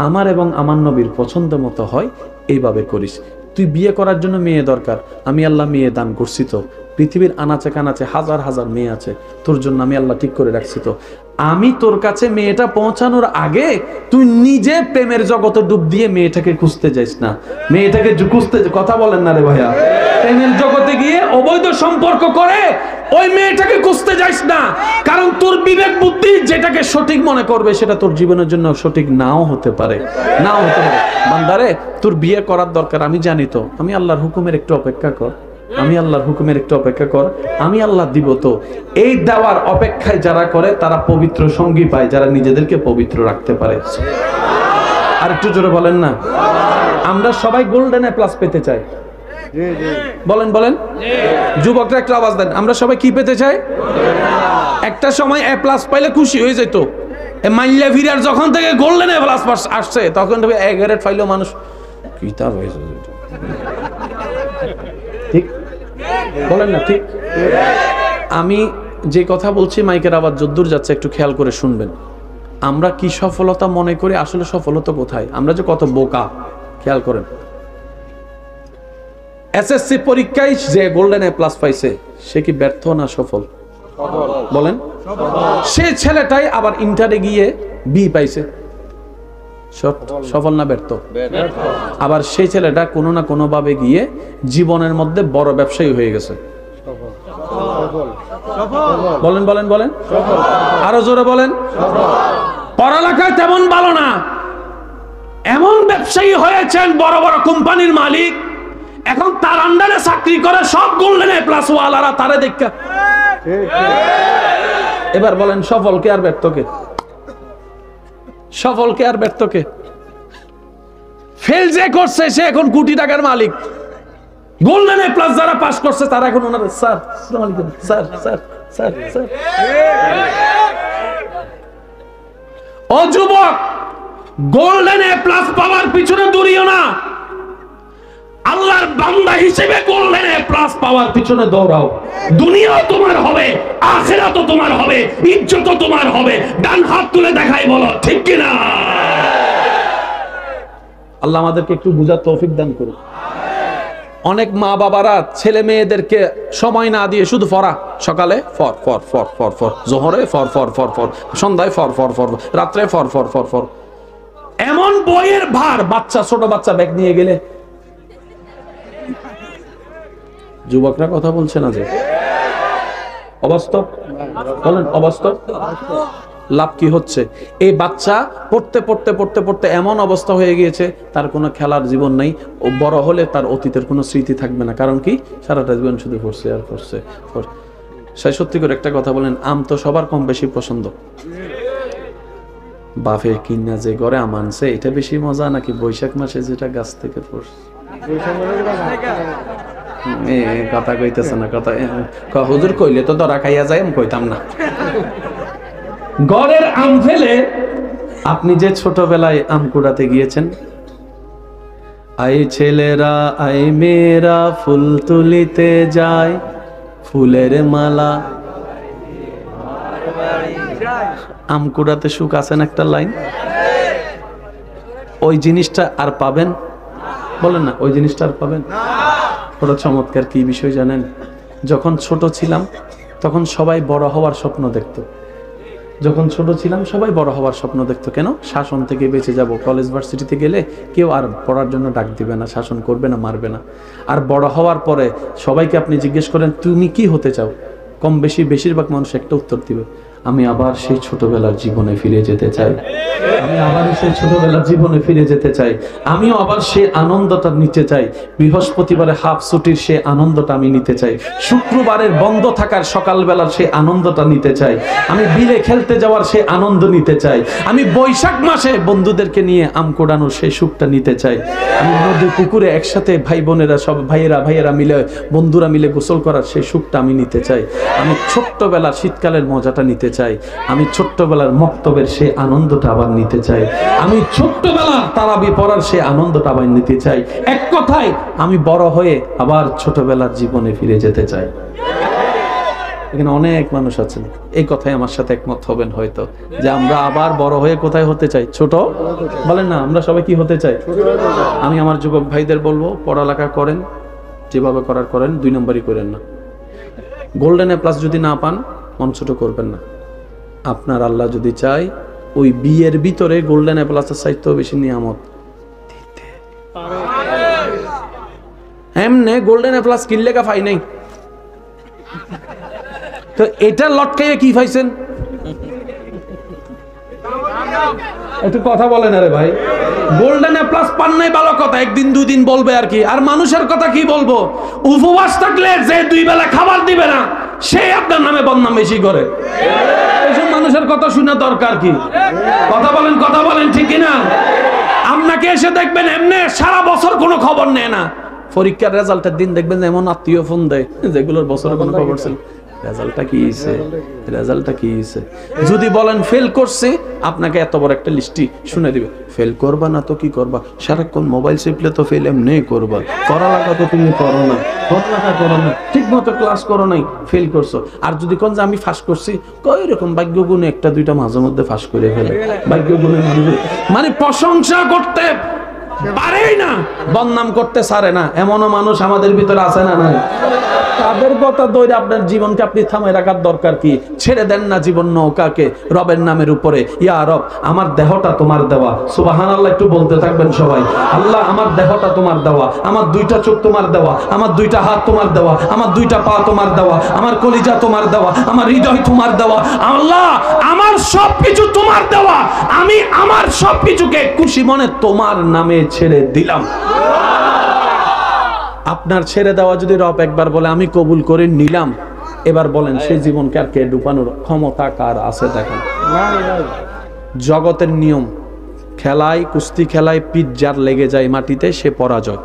আমার এবং আমার নবীর পছন্দ মতো হয়, এইভাবে করিস। তুই বিয়ে করার জন্য মেয়ে দরকার, আমি আল্লাহ মেয়ে দান করছি তো, পৃথিবীর আনাচে কানাচে হাজার হাজার মেয়ে আছে, তোর জন্য আমি আল্লাহ ঠিক করে রাখছি তো, আমি তোর কাছে মেয়েটা পৌঁছানোর আগে তুই নিজে প্রেমের জগতে ডুব দিয়ে মেয়েটাকে খুঁজতে যাইস না। মেয়েটাকে খুঁজতে, কথা বলেন না রে ভাইয়া, প্রেমের জগতে গিয়ে অবৈধ সম্পর্ক করে ওই মেয়েটাকে খুঁজতে যাইস না। কারণ তোর বিবেক বুদ্ধি যেটাকে সঠিক মনে করবে সেটা তোর জীবনের জন্য সঠিক নাও হতে পারে, নাও হতে পারে। বান্দারে, তোর বিয়ে করার দরকার আমি জানি তো, আমি আল্লাহর হুকুমের একটু অপেক্ষা কর, আমি আল্লাহর হুকুমের একটু অপেক্ষা কর, আমি আল্লাহ দিব। তো এই দেওয়ার অপেক্ষায় যারা করে তারা পবিত্র সঙ্গী পায়, যারা নিজেদেরকে পবিত্র রাখতে পারে। আর একটু জোরে বলেন না। আমরা সবাই গোল্ডেন এ প্লাস পেতে চাই, বলেন বলেন। যুবকরা একটা আওয়াজ দেন, আমরা সবাই কি পেতে চাই? একটা সময় এ প্লাস পাইলে খুশি হয়ে যেত, মাইল্লা ফিরার যখন থেকে গোল্ডেন এ প্লাস আসছে তখন থেকে এ গ্রেড পাইলেও মানুষ কি তা হয়েছে, ঠিক বলেন না? ঠিক। আমি যে কথা বলছি মাইকের আওয়াজ যদ্দূর যাচ্ছে একটু খেয়াল করে শুনবেন। আমরা কি সফলতা মনে করি, আসলে সফলতা কোথায়? আমরা যে কত বোকা, খেয়াল করেন। এসএসসি পরীক্ষায় যে গোল্ডেন এ প্লাস পাইছে সে কি ব্যর্থ না সফল? বলেন। সে ছেলেটাই আবার ইন্টারে গিয়ে বি পাইছে, সফল না ব্যর্থ? আবার সেই ছেলেটা কোনো না কোনো ভাবে গিয়ে জীবনের মধ্যে বড় ব্যবসায়ী হয়ে গেছে, বলেন বলেন বলেন, আরো জোরে বলেন। পড়ালেখায় তেমন ভালো না, এমন ব্যবসায়ী হয়েছেন, বড় বড় কোম্পানির মালিক, এখন তার আন্ডারে চাকরি করে সব গোল্ডেন এ প্লাস ওয়ালারা তারে দেখা। এবার বলেন সফল কে আর ব্যর্থ কে? সফল কে আর ব্যর্থ কে? ফেল যে করছে সে এখন কোটি টাকার মালিক, গোল্ডেন এ প্লাস যারা পাস করছে তারা এখন ওনার স্যার, আসসালামু আলাইকুম স্যার, স্যার স্যার স্যার। ও যুবক, গোল্ডেন এ প্লাস পাওয়ার পিছনে দৌড়িও না, আল্লাহর বান্দা হিসেবে গোল্ডেন এ প্লাস পাওয়ার পিছনে দৌড়াও। দুনিয়াও তোমার হবে, আখিরাতও তোমার হবে, ইজ্জতও তোমার হবে। ডান হাত তুলে দেখাই বলো ঠিক কি না? আল্লাহ আমাদেরকে একটু বুঝার তৌফিক দান করুন। অনেক মা বাবারা ছেলে মেয়েদেরকে সময় না দিয়ে শুধু পড়া, সকালে ফর ফর ফর ফর ফর, জোহরে ফর ফর ফর ফর, সন্ধ্যায় ফর ফর ফর, রাত্রে ফর ফর ফর ফর, এমন বইয়ের ভার। বাচ্চা, ছোট বাচ্চা ব্যাগ নিয়ে গেলে, যুবকরা কথা বলছে না যে অবাস্তব, বলেন অবাস্তব। লাভ কি হচ্ছে? এই বাচ্চা পড়তে পড়তে পড়তে পড়তে এমন অবস্থা হয়ে গিয়েছে তার কোনো খেলার জীবন নাই। ও বড় হলে তার অতীতের কোনো স্মৃতি থাকবে না। কারণ কি? সারাটা জীবন শুধু পড়ছে আর পড়ছে। সত্যি করে একটা কথা বলেন, আম তো সবার কম বেশি পছন্দ। বাফে কিনা যে ঘরে আম আনছে এটা বেশি মজা নাকি বৈশাখ মাসে যেটা গাছ থেকে পড়ছে? কথা কইতেছে না, কথা হুজুর কইলে তো ধরা খাইয়া যায়, আমি কইতাম না। ঘরের আম ফেলে আপনি যে ছোটবেলায় আম কুড়াতে গিয়েছেন, আই ছেলেরা আই মেয়েরা ফুল তুলিতে যায়, ফুলের মালা। আম কুড়াতে সুখ আছেন একটা লাইন, ওই জিনিসটা আর পাবেন? বলেন না, ওই জিনিসটা আর পাবেন? বড় চমৎকার কি বিষয় জানেন? যখন ছোট ছিলাম তখন সবাই বড় হওয়ার স্বপ্ন দেখতো। যখন ছোট ছিলাম সবাই বড় হওয়ার স্বপ্ন দেখতো। কেন? শাসন থেকে বেঁচে যাব। কলেজ ভার্সিটিতে গেলে কেউ আর পড়ার জন্য ডাক দিবে না, শাসন করবে না, মারবে না। আর বড় হওয়ার পরে সবাইকে আপনি জিজ্ঞেস করেন তুমি কি হতে চাও, কম বেশি বেশিরভাগ মানুষ একটা উত্তর দিবে, আমি আবার সেই ছোটবেলার জীবনে ফিরে যেতে চাই। আমি আবার সেই ছোটবেলার জীবনে ফিরে যেতে চাই। আমিও আবার সেই আনন্দটা নিতে চাই। বৃহস্পতিবারে হাফ ছুটির সেই আনন্দটা আমি নিতে চাই। শুক্রবারের বন্ধ থাকার সকালবেলার সেই আনন্দটা নিতে চাই। আমি বিলে খেলতে যাওয়ার সেই আনন্দ নিতে চাই। আমি বৈশাখ মাসে বন্ধুদেরকে নিয়ে আম কোড়ানোর সেই সুখটা নিতে চাই। আমি নদী পুকুরে একসাথে ভাই বোনেরা সব ভাইয়েরা মিলে বন্ধুরা মিলে গোসল করার সেই সুখটা আমি নিতে চাই। আমি ছোট্টবেলার শীতকালের মজাটা নিতে চাই। আমি ছোট্টবেলার মক্তবের সেই আনন্দটা আবার নিতে চাই। আমি ছোট্টবেলার তারাবি পড়ার সেই আনন্দটা আবার নিতে চাই। এক কথায় আমি বড় হয়ে আবার ছোটবেলার জীবনে ফিরে যেতে চাই। এখানে অনেক মানুষ আছেন এই কথাই আমার সাথে একমত হবেন হয়তো, যে আমরা আবার বড় হয়ে কোথায় হতে চাই? ছোট। বলেন না, আমরা সবাই কি হতে চাই? আমি আমার যুবক ভাইদের বলবো, পড়ালেখা করেন, যেভাবে করার করেন, 2 নম্বরই করেন না। গোল্ডেন এ প্লাস যদি না পান মন ছোট করবেন না। আপনার আল্লাহ যদি চায় ওই বিয়ের ভিতরে গোল্ডেন এ প্লাসের চাইতেও বেশি নিয়ামত দিতে এমনে গোল্ডেন এ প্লাস কিনলে কা পাই নাই, তো এটা লটকাইয়ে কি পাইছেন? একটু কথা বলেন আরে ভাই। গোল্ডেন প্লাস পান নাই ভালো কথা, একদিন দুই দিন বলবে আর কি। আর মানুষের কথা কি বলবো? উপবাস থাকলে যে 2 বেলা খাবার দিবে না সে আপনার নামে বদনাম বেশি করে। এইসব মানুষের কথা শুনে দরকার কি? কথা বলেন ঠিক কিনা? আপনাকে এসে দেখবেন এমনি সারা বছর কোনো খবর নেয় না, পরীক্ষার রেজাল্টের দিন দেখবেন এমন আত্মীয় ফোন দেয় যেগুলোর বছরে কোনো খবর ছিল। রেজাল্টটা কি হয়েছে? যদি বলেন ফেল করছে, আপনাকে এত বড় একটা লিস্টি শুনে দিবে, ফেল করবা না তো কি করবা, সারাক্ষণ মোবাইল চিপলে তো ফেল এমনি করবা, পড়ালেখা তো তুমি করো না, ঠিক মতো ক্লাস করো নাই, ফেল করছো। আর যদি কোন যে আমি ফাঁস করছি, কই রকম ভাগ্য গুণে 1-2টা মাঝে মধ্যে ফাঁস করে ফেলে, ভাগ্য গুণে মানে প্রশংসা করতে পারেই না, বদনাম করতে ছাড়ে না, এমনও মানুষ আমাদের ভিতরে আছে না নাই? তাদের কথা ধরে আপনার জীবনকে আপনি থামাই রাখার দরকার কি? ছেড়ে দেন না জীবন নৌকাকে রবের নামের উপরে। ইয়া রব, আমার দেহটা তোমার দেওয়া, সুবহানাল্লাহ একটু বলতে থাকবেন সবাই। আল্লাহ, আমার দেহটা তোমার দেওয়া, আমার 2টা চোখ তোমার দেওয়া, আমার 2টা হাত তোমার দেওয়া, আমার 2টা পা তোমার দেওয়া, আমার কলিজা তোমার দেওয়া, আমার হৃদয় তোমার দেওয়া। আল্লাহ, আমার সবকিছু তোমার দেওয়া, আমি আমার সবকিছুকে খুশি মনে তোমার নামে ছেড়ে দিলাম। আপনার ছেড়ে দেওয়া যদি রব একবার বলে আমি কবুল করে নিলাম, এবার বলেন সেই জীবনকে আর কে ডুবানোর ক্ষমতা কার আছে? দেখেন, জগতের নিয়ম, খেলায় কুস্তি খেলায় পিঠ যার লেগে যায় মাটিতে সে পরাজয়,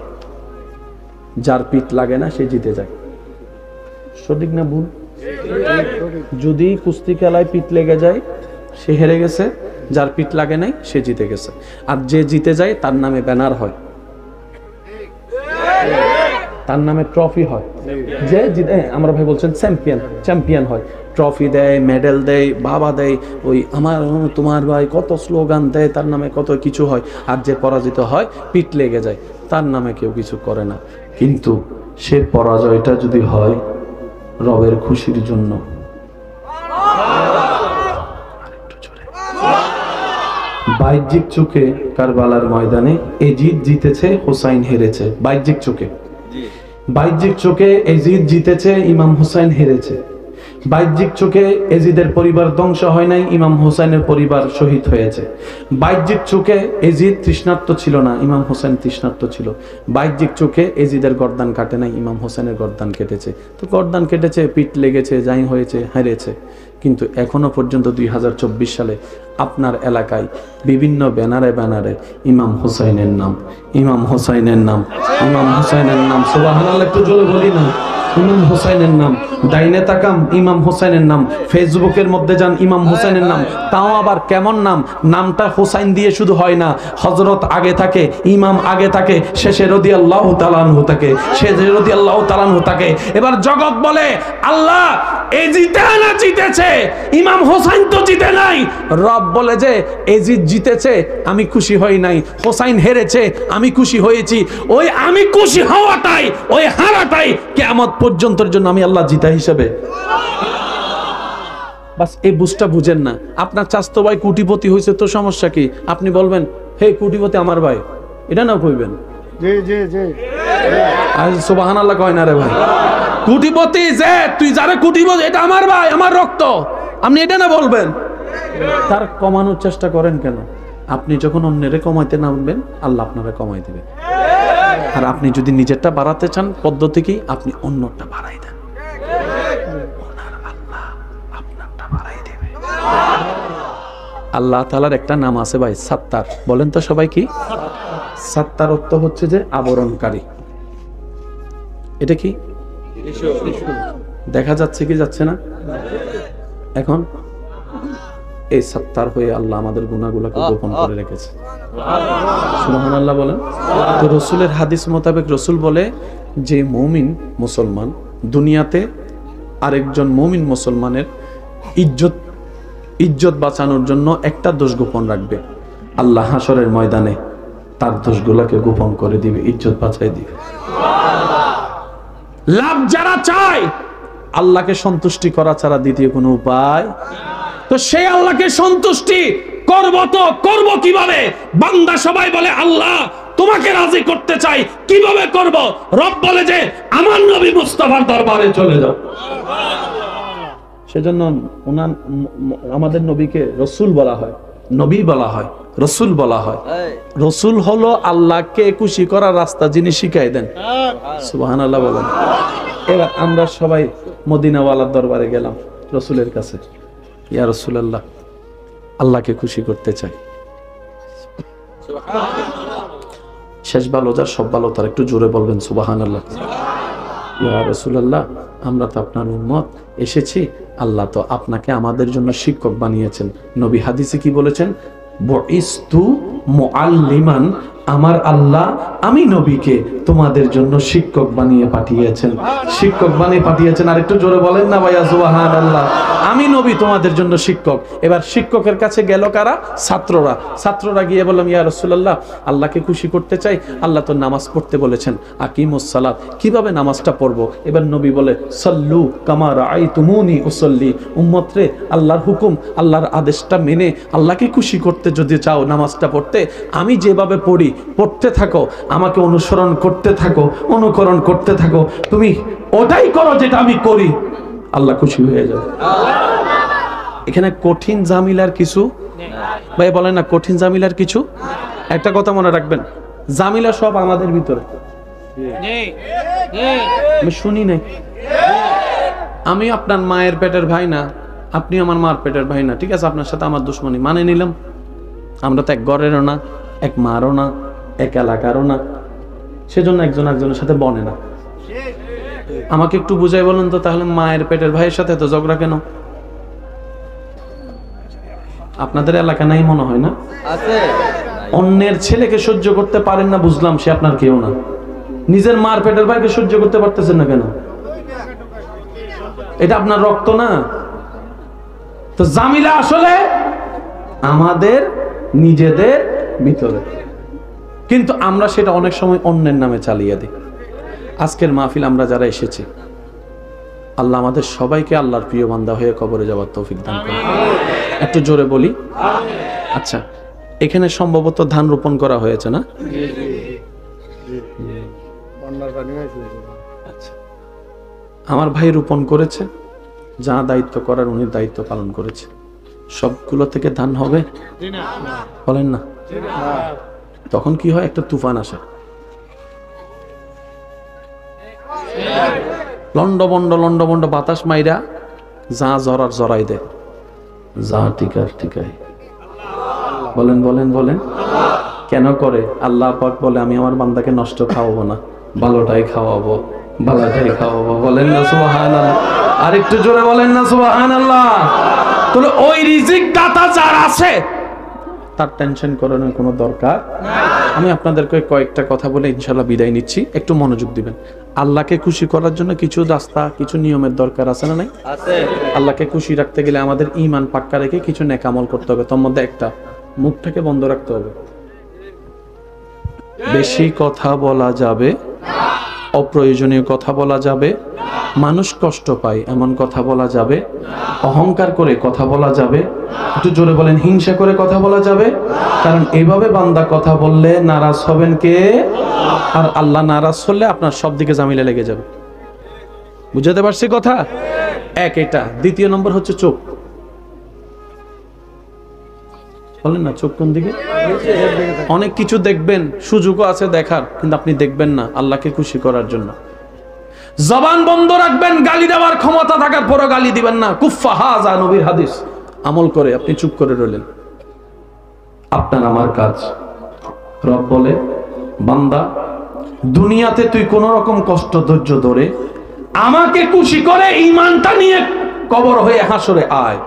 যার পিঠ লাগে না সে জিতে যায়। সঠিক না ভুল? যদি কুস্তি খেলায় পিঠ লেগে যায় সে হেরে গেছে, যার পিঠ লাগে নাই সে জিতে গেছে। আর যে জিতে যায় তার নামে ব্যানার হয়, তার নামে ট্রফি হয়। যে জিতে, আমরা ভাই বলছেন চ্যাম্পিয়ন হয়, ট্রফি দেয়, মেডেল দেয়, বাবা দেয়, ওই আমার তোমার ভাই কত স্লোগান দেয়, তার নামে কত কিছু হয়। আর যে পরাজিত হয়, পিঠ লেগে যায়, তার নামে কেউ কিছু করে না। কিন্তু সে পরাজয়টা যদি হয় রবের খুশির জন্য, বাহ্যিক চোখে কারবালার ময়দানে এজিদ জিতেছে, হুসাইন হেরেছে। বাহ্যিক চোখে এজিদ জিতেছে, ইমাম হুসাইন হেরেছে। বাহ্যিক চোখে এজিদের পরিবার ধ্বংস হয় নাই, ইমাম হুসাইনের পরিবার শহীদ হয়েছে। বাহ্যিক চোখে এজিদ তৃষ্ণার্ত ছিল না, ইমাম হুসাইন তৃষ্ণার্ত ছিল। বাহ্যিক চোখে এজিদের গর্দান কাটে নাই, ইমাম হুসাইনের গর্দান কেটেছে। তো গর্দান কেটেছে, পিঠ লেগেছে, যাই হয়েছে, হেরেছে। কিন্তু এখনো পর্যন্ত 2024 সালে আপনার এলাকায় বিভিন্ন ব্যানারে ইমাম হুসাইনের নাম, ইমাম হুসাইনের নাম, ইমাম হুসাইনের নাম। সুবহানাল্লাহ একটু জোরে বলি না? ইমাম হুসাইনের নাম। ডাইনে তাকাম, ইমাম হুসাইনের নাম। ফেসবুকের মধ্যে যান, ইমাম হুসাইনের নাম। তাও আবার কেমন নাম? নামটা হুসাইন দিয়ে শুধু হয় না, হযরত আগে থাকে, ইমাম আগে থাকে, শেষে রাদিয়াল্লাহু তাআলা আনহু থাকে, শেষে রাদিয়াল্লাহু তাআলা আনহু থাকে। এবার জগৎ বলে আল্লাহ জিতেছে, ইমাম হুসাইন তো জিতে নাই। রব বলে যে এজিদ জিতেছে, আমি খুশি হই নাই, হুসাইন হেরেছে, আমি খুশি হয়েছি। ওই আমি খুশি হওয়াটাই, ওই হারাটাই কিয়ামত পর্যন্তের জন্য আমি আল্লাহ জিতা হিসেবে। বাস এই বুঝটা বুঝেন না। আপনার চাস্তো ভাই কোটিপতি হয়েছে তো সমস্যা কি? আপনি বলবেন হে কোটিপতি আমার ভাই, এটা না কইবেন? জি জি জি, আর সুবহানাল্লাহ কয় না রে ভাই। কোটিপতি যে তুই যারা কোটিপতি, এটা আমার ভাই, আমার রক্ত, আপনি এটা না বলবেন? তার কমানোর চেষ্টা করেন কেন? আপনি যখন অন্যেরে কমাইতে নামবেন, আল্লাহ আপনারা কমাই দিবেন। আর আপনি যদি নিজেরটা বাড়াতে চান, পদ্ধতি কি? আপনি অন্যটা বাড়াই দেন, আল্লাহ আপনারটা বাড়াই দিবে। আল্লাহ তাআলার একটা নাম আছে ভাই, সাত্তার। বলেন তো সবাই কি? সাত্তার অর্থ হচ্ছে যে আবরণকারী। এটা কি দেখা যাচ্ছে কি যাচ্ছে না? এখন এই সাত্তার হয়ে আল্লাহ আমাদের গুনাহগুলোকে গোপন করে রেখেছে। সুবহানাল্লাহ বলেন। তো রাসূলের হাদিস মোতাবেক রাসূল বলে যে মুমিন মুসলমান দুনিয়াতে আরেকজন মুমিন মুসলমানের ইজ্জত বাঁচানোর জন্য একটা দোষ গোপন রাখবে, আল্লাহ হাসরের ময়দানে তার দোষগুলোকে গোপন করে দিবে, ইজ্জত বাঁচাই দিবে। লাভ যারা চায় আল্লাহকে সন্তুষ্টি করা ছাড়া দ্বিতীয় কোনো উপায়, তো সেই আল্লাহকে সন্তুষ্টি করব কিভাবে? বান্দা সবাই বলে আল্লাহ তোমাকে রাজি করতে চাই, কিভাবে করব? রব বলে যে আমার নবী মুস্তাফার দরবারে চলে যাও। সেজন্য আমাদের নবীকে রাসূল বলা হয়। নবী বলা হয়, রসুল বলা হয়। রসুল হলো আল্লাহকে খুশি করার রাস্তা যিনি শিখাই দেন। সুবহানাল্লাহ বলেন। এবার আমরা সবাই মদিনাওয়ালার দরবারে গেলাম, রসুলের কাছে, ইয়া রাসূলুল্লাহ আল্লাহকে খুশি করতে চাই। শেষ ভালো যার সব ভালো তার, একটু জোরে বলবেন সুবহানাল্লাহ। ইয়া রাসূলুল্লাহ আমরা তো আপনার উম্মত, এসেছি, আল্লাহ তো আপনাকে আমাদের জন্য শিক্ষক বানিয়েছেন। নবী হাদিসে কি বলেছেন? বুইস্তু মুআল্লিমান, আমার আল্লাহ আমি নবীকে তোমাদের জন্য শিক্ষক বানিয়ে পাঠিয়েছেন। শিক্ষক বানিয়ে পাঠিয়েছেন, আর একটু জোরে বলেন না ভাইয়া সুবহানাল্লাহ। আমি নবী তোমাদের জন্য শিক্ষক। এবার শিক্ষকের কাছে গেল কারা? ছাত্ররা। ছাত্ররা গিয়ে বললাম ইয়া রাসূলুল্লাহ আল্লাহকে খুশি করতে চাই, আল্লাহ তো নামাজ পড়তে বলেছেন, আকিমুস সালাত, কিভাবে নামাজটা পড়বো? এবার নবী বলে সাল্লু কামা রাআইতুমুনি উসাল্লি। উম্মত রে, আল্লাহর হুকুম, আল্লাহর আদেশটা মেনে আল্লাহকে খুশি করতে যদি চাও নামাজটা পড়তে, আমি যেভাবে পড়ি পড়তে থাকো, আমাকে অনুসরণ করতে থাকো, অনুকরণ করতে থাকো, তুমি ওটাই করো যেটা আমি করি, আল্লাহ খুশি হয়ে যাবে। এখানে কঠিন জামিলার কিছু ভাই বলেন না, কঠিন জামিলার কিছু। একটা কথা মনে রাখবেন, জামিলা সব আমাদের ভিতরে, আমি শুনি নাই। আমি আপনার মায়ের পেটের ভাই না, আপনি আমার মার পেটের ভাই না, ঠিক আছে? আপনার সাথে আমার দুশ্মনী মানে নিলাম। আমরা তো এক ঘরেরও না, এক মারও না, এক এলাকারও না, সেজন্য একজন একজনের সাথে বনে না। আমাকে একটু বুঝাই বলেন তো, তাহলে মায়ের পেটের ভাইয়ের সাথে তো ঝগড়া কেন? আপনাদের এলাকা নাই মনে হয় না? অন্যের ছেলেকে সহ্য করতে পারেন না বুঝলাম, সে আপনার কেউ না। নিজের মার পেটের ভাইকে সহ্য করতে পারতেছেন না কেন? এটা আপনার রক্ত না। তো জামিলা আসলে আমাদের নিজেদের ভিতরে, কিন্তু আমরা সেটা অনেক সময় অন্যের নামে চালিয়ে দিই। আজকের মাহফিল আমরা যারা এসেছি, আল্লাহ আমাদের সবাইকে আল্লাহর প্রিয় বান্দা হয়ে কবরে যাওয়ার তৌফিক দান করুন। একটু জোরে বলি আচ্ছা। এখানে সম্ভবত ধান রোপণ করা হয়েছে না? আচ্ছা, আমার ভাই রোপণ করেছে, যা দায়িত্ব করার উনি দায়িত্ব পালন করেছে। সবগুলো থেকে ধান হবে বলেন না? তখন কি হয়? একটা তুফান আসে, লন্ড বাতাস মাইরা যা জরার জরাই দেয়, যা টিকার টিকাই। বলেন বলেন বলেন, কেন করে? আল্লাহ পাক বলে আমি আমার বান্দাকে নষ্ট খাওয়াবো না, ভালোটাই খাওয়াবো, ভালোটাই খাওয়াবো। বলেন না সুবহানাল্লাহ? আর একটু জোরে বলেন না সুবহানাল্লাহ? তাহলে ওই রিজিক দাতা যার আছে তার টেনশন করানোর কোনো দরকার নাই। আমি আপনাদেরকে কয়েকটা কথা বলে ইনশাআল্লাহ বিদায় নিচ্ছি, একটু মনোযোগ দিবেন। আল্লাহকে খুশি করার জন্য কিছু রাস্তা, কিছু নিয়মের দরকার আছে না নাই? আছে। আল্লাহকে খুশি রাখতে গেলে আমাদের ঈমান পাক্কা রেখে কিছু নেক আমল করতে হবে। তার মধ্যে একটা, মুখটাকে বন্ধ রাখতে হবে। বেশি কথা বলা যাবে, অপ্রয়োজনীয় কথা বলা যাবে, মানুষ কষ্ট পায় এমন কথা বলা যাবে, অহংকার করে কথা বলা যাবে, একটু জোরে বলেন, হিংসা করে কথা বলা যাবে। কারণ এইভাবে বান্দা কথা বললে নারাজ হবেন কে? আর আল্লাহ নারাজ হলে আপনার সব দিকে জামিলা লেগে যাবে। বুঝাতে পারছি কথা? এক এটা। দ্বিতীয় নম্বর হচ্ছে চোখ। বলেন না, চোখ কোন দিকে? অনেক কিছু দেখবেন, সুযোগও আছে দেখার, কিন্তু আপনি দেখবেন না আল্লাহকে খুশি করার জন্য। জবান বন্ধ রাখবেন, গালি দেওয়ার ক্ষমতা থাকার পরও গালি দিবেন না। কুফা হাজা নবীর হাদিস। আমল করে আপনি চুপ করে রইলেন। আপনার আমার কাজ। রব বলে, বান্দা দুনিয়াতে তুই কোন রকম কষ্ট ধৈর্য ধরে আমাকে খুশি করে ঈমানটা নিয়ে কবর হয়ে হাসরে আয়।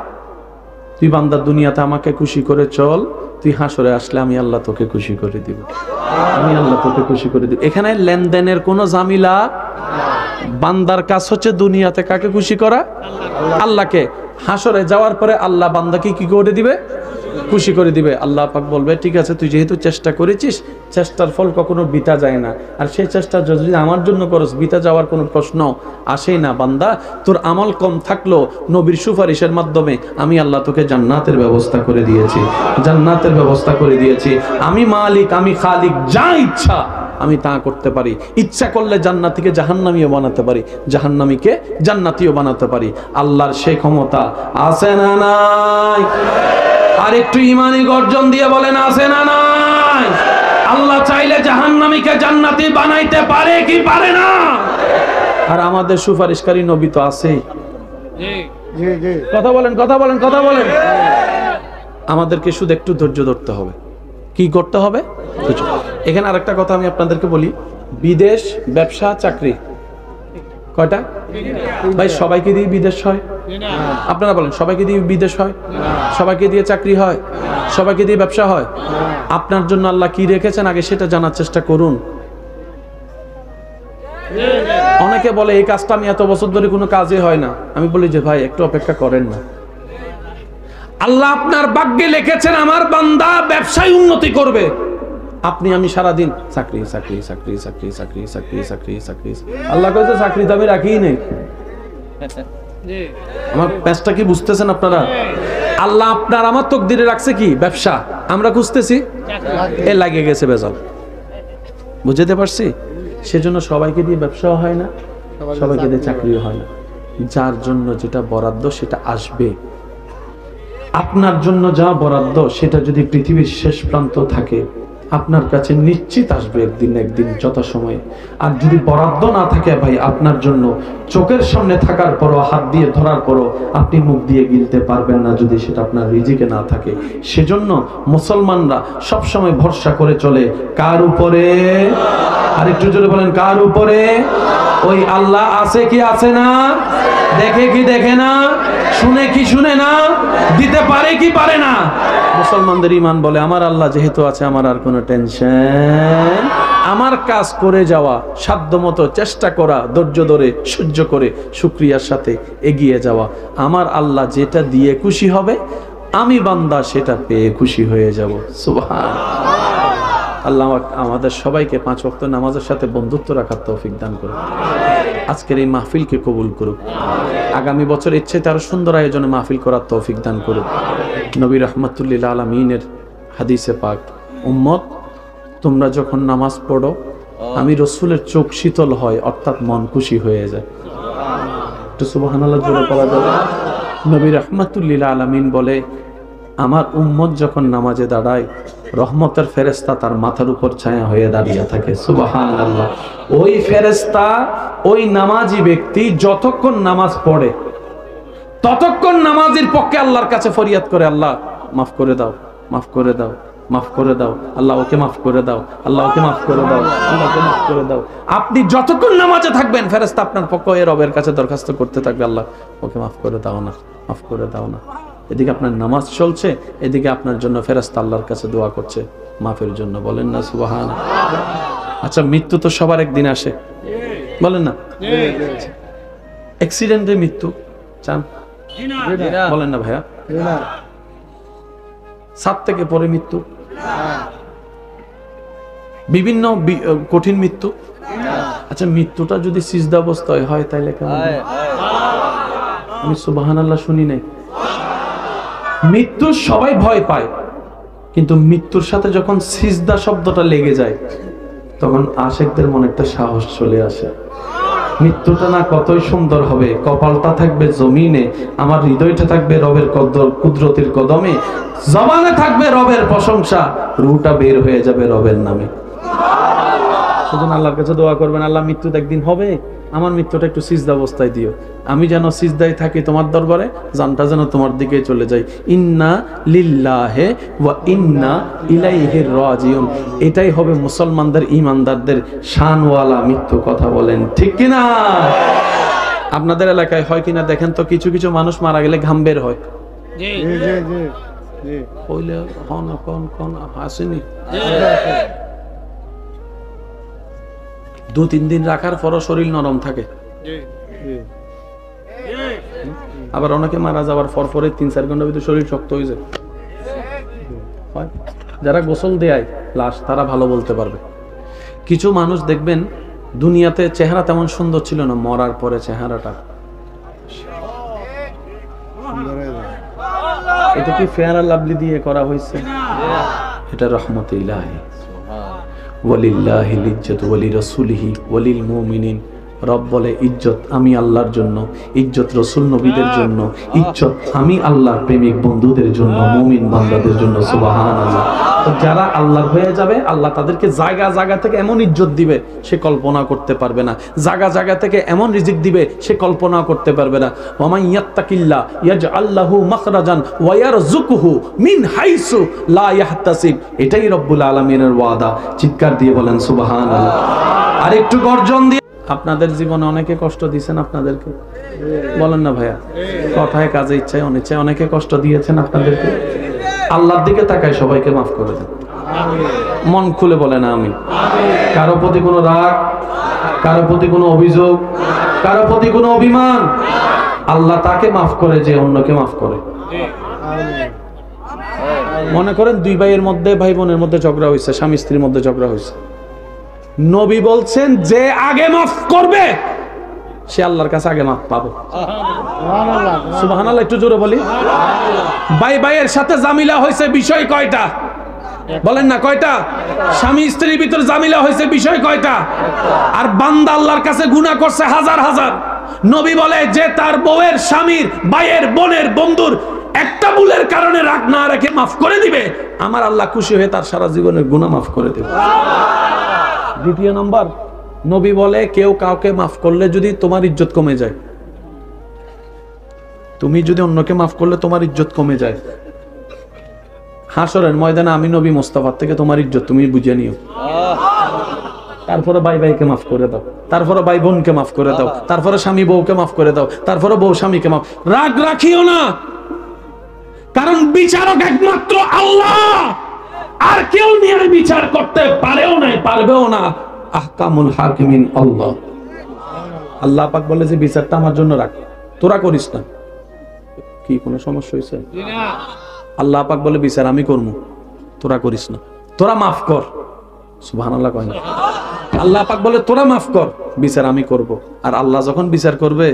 তুই বান্দা দুনিয়াতে আমাকে খুশি করে চল, তুই হাসরে আসলে আমি আল্লাহ তোকে খুশি করে দিব, আমি আল্লাহ তোকে খুশি করে দিব। এখানে লেনদেনের কোনো ঝামেলা। বান্দার কাজ হচ্ছে দুনিয়াতে কাকে খুশি করা? আল্লাহকে। হাসরে যাওয়ার পরে আল্লাহ বান্দাকে কি করে দিবে? খুশি করে দিবে। আল্লাহ পাক বলবে, ঠিক আছে তুই যেহেতু চেষ্টা করেছিস, চেষ্টার ফল কখনো বৃথা যায় না। আর সেই চেষ্টা যদি আমার জন্য করস, বৃথা যাওয়ার কোনো প্রশ্ন আসেই না। বান্দা তোর আমল কম থাকলো, নবীর সুপারিশের মাধ্যমে আমি আল্লাহ তোকে জান্নাতের ব্যবস্থা করে দিয়েছি, জান্নাতের ব্যবস্থা করে দিয়েছি। আমি মালিক, আমি খালিক, যা ইচ্ছা আমি তা করতে পারি। ইচ্ছা করলে জান্নাতীকে জাহান্নামীও বানাতে পারি, জাহান্নামীকে জান্নাতীও বানাতে পারি। আল্লাহর সেই ক্ষমতা আছে না নাই? আর একটু ইমানি গর্জন দিয়ে বলেন আছে না নাই? আল্লাহ চাইলে জাহান্নামীকে জান্নাতি বানাইতে পারে কি পারে না? আর আমাদের সুপারিশকারী নবী তো আছেই। কথা বলেন, কথা বলেন, কথা বলেন। আমাদেরকে শুধু একটু ধৈর্য ধরতে হবে। কি করতে হবে? এখানে আরেকটা কথা আমি আপনাদেরকে বলি, বিদেশ, ব্যবসা, চাকরি কয়টা? ভাই সবাইকে দিয়ে বিদেশ হয়? আপনারা বলেন সবাইকে দিয়ে বিদেশ হয়? সবাইকে দিয়ে চাকরি হয়? সবাইকে দিয়ে ব্যবসা হয়? আপনার জন্য আল্লাহ কি রেখেছেন আগে সেটা জানার চেষ্টা করুন। অনেকে বলে এই কাজটা আমি এত বছর ধরে কোনো কাজই হয় না। আমি বলি যে ভাই একটু অপেক্ষা করেন না। আল্লাহ আপনার ভাগ্যে লিখেছেন আমার বান্দা ব্যবসায় উন্নতি করবে। আপনি আমি সারাদিন চাকরি চাকরি চাকরি চাকরি চাকরি চাকরি চাকরি চাকরি। আল্লাহ কইছে চাকরি তো আমি রাখিই নেই। আমার পেশটা কি বুঝতেছেন আপনারা? আল্লাহ আপনার আমার তকদিরে রাখছে কি? ব্যবসা। আমরা খুঁজতেছি এ লাগে গেছে বেজাল। বুঝতে পারছি? সেজন্য সবাইকে দিয়ে ব্যবসাও হয় না, সবাইকে দিয়ে চাকরিও হয় না। যার জন্য যেটা বরাদ্দ সেটা আসবে। আপনার জন্য যা বরাদ্দ সেটা যদি পৃথিবীর শেষ প্রান্ত থাকে আপনার কাছে নিশ্চিত আসবে একদিন একদিন যথাসময়ে। আর যদি বরাদ্দ না থাকে ভাই আপনার জন্য চোখের সামনে থাকার পরও হাত দিয়ে ধরার পরও আপনি মুখ দিয়ে গিলতে পারবেন না যদি সেটা আপনার রিজিকে না থাকে। সেজন্য মুসলমানরা সবসময় ভরসা করে চলে কার উপরে? আর একটু জোরে বলেন কার উপরে? ওই আল্লাহ আছে কি আছে না? দেখে কি দেখে না? শুনে কি শুনে না? দিতে পারে কি পারে না? মুসলমানদের ঈমান বলে আমার আল্লাহ যেহেতু আছে আমার আর কোনো টেনশন। আমার কাজ করে যাওয়া, সাধ্যমতো চেষ্টা করা, ধৈর্য ধরে সহ্য করে শুকরিয়ার সাথে এগিয়ে যাওয়া। আমার আল্লাহ যেটা দিয়ে খুশি হবে আমি বান্দা সেটা পেয়ে খুশি হয়ে যাব। সুবহানাল্লাহ। আল্লাহ আমাদের সবাইকে 5 ওয়াক্ত নামাজের সাথে বন্ধুত্ব রাখার তৌফিক দান করুন। আজকের এই মাহফিলকে কবুল করুক। আগামী বছর ইচ্ছে তার সুন্দর আয়োজনে মাহফিল করার তৌফিক দান করুক। নবী রাহমাতুল্লিল আলামিনের হাদিসে পাক, উম্মত তোমরা যখন নামাজ পড়ো আমি রসুলের চোখ শীতল হয়, অর্থাৎ মন খুশি হয়ে যায়। একটু সুবহানাল্লাহ জোরে পড়া যাবে? নবী রাহমাতুল্লিল আলামিন বলে আমার উম্মত যখন নামাজে দাঁড়ায় রহমতের ফেরেশতা তার মাথার উপর ছায়া হয়ে দাঁড়িয়ে থাকে। সুবহানাল্লাহ। ওই ফেরেশতা ওই নামাজি ব্যক্তি যতক্ষণ নামাজ পড়ে ততক্ষণ নামাজের পক্ষে আল্লাহর কাছে ফরিয়াদ করে, আল্লাহ মাফ করে দাও, মাফ করে দাও, মাফ করে দাও, আল্লাহ ওকে মাফ করে দাও, আল্লাহ ওকে মাফ করে দাও, আল্লাহ ওকে মাফ করে দাও। আপনি যতক্ষণ নামাজে থাকবেন ফেরেশতা আপনার পক্ষে রবের কাছে দরখাস্ত করতে থাকবে, আল্লাহ ওকে মাফ করে দাও না, মাফ করে দাও না। এদিকে আপনার নামাজ চলছে, এদিকে আপনার জন্য ফেরেশতা আল্লাহর কাছে দোয়া করছে মাফের জন্য। বলেন না সুবহানাল্লাহ। আচ্ছা মৃত্যু তো সবার একদিন আসে, বলেন না? অ্যাক্সিডেন্টে মৃত্যু চান? বলেন না ভাইয়া? সাত থেকে পরে মৃত্যু, বিভিন্ন কঠিন মৃত্যু। আচ্ছা মৃত্যুটা যদি সিজদা অবস্থায় হয় তাইলে কেমন? আমি সুবহানাল্লাহ শুনি নাই। মৃত্যু সবাই ভয় পায়, কিন্তু মৃত্যুর সাথে যখন সিজদা শব্দটা লেগে যায় তখন আশিকদের মনে একটা সাহস চলে আসে। মৃত্যুটা না কতই সুন্দর হবে, কপালটা থাকবে জমিনে, আমার হৃদয়টা থাকবে রবের কুদরতের কদমে, জবানে থাকবে রবের প্রশংসা, রূহটা বের হয়ে যাবে রবের নামে। সেজন্য আল্লাহর কাছে দোয়া করবেন, আল্লাহ মৃত্যু একদিন হবে, আমার মৃত্যুটা একটু সিজদা অবস্থায় দিও, আমি যেন সিজদায় থাকি তোমার দরবারে, জানটা যেন তোমার দিকে চলে যাই। ইন্না লিল্লাহি ওয়া ইন্না ইলাইহি রাজিউন। এটাই হবে মুসলমানদের, ইমানদারদের শানওয়ালা মৃত্যু। কথা বলেন ঠিক কিনা? আপনাদের এলাকায় হয় কিনা দেখেন তো, কিছু কিছু মানুষ মারা গেলে ঘাম বের হয়। জি জি জি জি কইলে কোন কোন কোন আসেনি? 2-3 দিন রাখার পরও শরীর নরম থাকে। আবার অনেকে মারা যাওয়ার পরে 3-4 ঘন্টার ভিতরে শরীর শক্ত হয়ে যায়। যারা গোসল দেয় লাশ তারা ভালো বলতে পারবে। কিছু মানুষ দেখবেন দুনিয়াতে চেহারা তেমন সুন্দর ছিল না, মরার পরে চেহারাটা, এটা কি ফেয়ার আর লাভলি দিয়ে করা হয়েছে? এটা রহমতে ইলাহি। ওয়ালিল্লাহিল ইজ্জাতু ওয়ালি রাসূলিহি ওয়ালিল মুমিনিন রব বলে ইজ্জত আমি আল্লাহর জন্য, ইজ্জত রাসূল নবীদের জন্য, ইজ্জত আমি আল্লাহর প্রেমিক বন্ধুদের জন্য, মুমিন বান্দাদের জন্য। সুবহানাল্লাহ। তো যারা আল্লাহর হয়ে যাবে, আল্লাহ তাদেরকে জায়গা জায়গা থেকে এমন ইজ্জত দিবে সে কল্পনা করতে পারবে না, জায়গা জায়গা থেকে এমন রিজিক দিবে সে কল্পনা করতে পারবে না। ওয়া মান ইয়াত্তাকিল্লাহ ইয়াজআল লাহু মাখরাজান ওয়া ইয়ারযুকুহু মিন হাইসু লা ইয়াহতাসিব। এটাই রব্বুল আলামিনের ওয়াদা। চিৎকার দিয়ে বলেন সুবহানাল্লাহ। আর একটু গর্জন দিয়ে। আপনাদের জীবনে অনেকে কষ্ট দিয়েছেন আপনাদেরকে, বলেন না ভাইয়া? কথায় কাজে ইচ্ছায় অনিচ্ছায় অনেকে কষ্ট দিয়েছেন আপনাদেরকে। আল্লাহর দিকে তাকায় সবাইকে মাফ করে দেন। মন খুলে বলেন আমিন। কারো প্রতি কোনো রাগ, কারো প্রতি কোনো অভিযোগ, কারো প্রতি কোনো অভিমান, আল্লাহ তাকে মাফ করে যে অন্যকে মাফ করে। মনে করেন দুই ভাইয়ের মধ্যে, ভাই বোনের মধ্যে ঝগড়া হয়েছে, স্বামী স্ত্রীর মধ্যে ঝগড়া হয়েছে, নবী বলছেন যে আগে মাফ করবে সে আল্লাহর কাছে আগে মাফ পাবে। সুবহানাল্লাহ। একটু জোরে বলি। ভাই ভাইয়ের সাথে জামিলা হয়েছে, বিষয় কয়টা? বলেন না কয়টা? স্বামী স্ত্রীর ভিতর জামিলা হয়েছে, বিষয় কয়টা? আর বান্দা আল্লাহর কাছে গুনাহ করছে হাজার হাজার। নবী বলে যে তার বউয়ের, স্বামীর, ভাইয়ের, বোনের, বন্ধুর একটা ভুলের কারণে রাগ না রেখে মাফ করে দিবে, আমার আল্লাহ খুশি হয়ে তার সারা জীবনের গুনাহ মাফ করে দেবে। দ্বিতীয় নম্বর, নবী বলে কেউ কাউকে মাফ করলে যদি তোমার ইজ্জত কমে যায়, তুমি যদি অন্যকে মাফ করলে তোমার ইজ্জত কমে যায়, হাসরের ময়দানে আমি নবী মোস্তফার থেকে তোমার ইজ্জত তুমি বুঝে নিও। তারপরে ভাই ভাইকে মাফ করে দাও, তারপরে ভাই বোনকে মাফ করে দাও, তারপরে স্বামী বউকে মাফ করে দাও, তারপরে বউ স্বামীকে মাফ। রাগ রাখিও না, কারণ বিচারক একমাত্র আল্লাহ, আর কেউ নিয়ে বিচার করতে পারেও নাই, পারবেও না। আহকামুল হাকিমিন আল্লাহ। আল্লাহ পাক বলে যে বিচারটা আমার জন্য রাখ, তোরা করিস না। কি কোনো সমস্যা হয়েছে? আল্লাহ পাক বলে বিচার আমি করবো, তোরা করিস না, তোরা মাফ কর। সুবহানাল্লাহ কয় না? আল্লাহ পাক বলে তোরা মাফ কর, বিচার আমি করব। আর আল্লাহ যখন বিচার করবে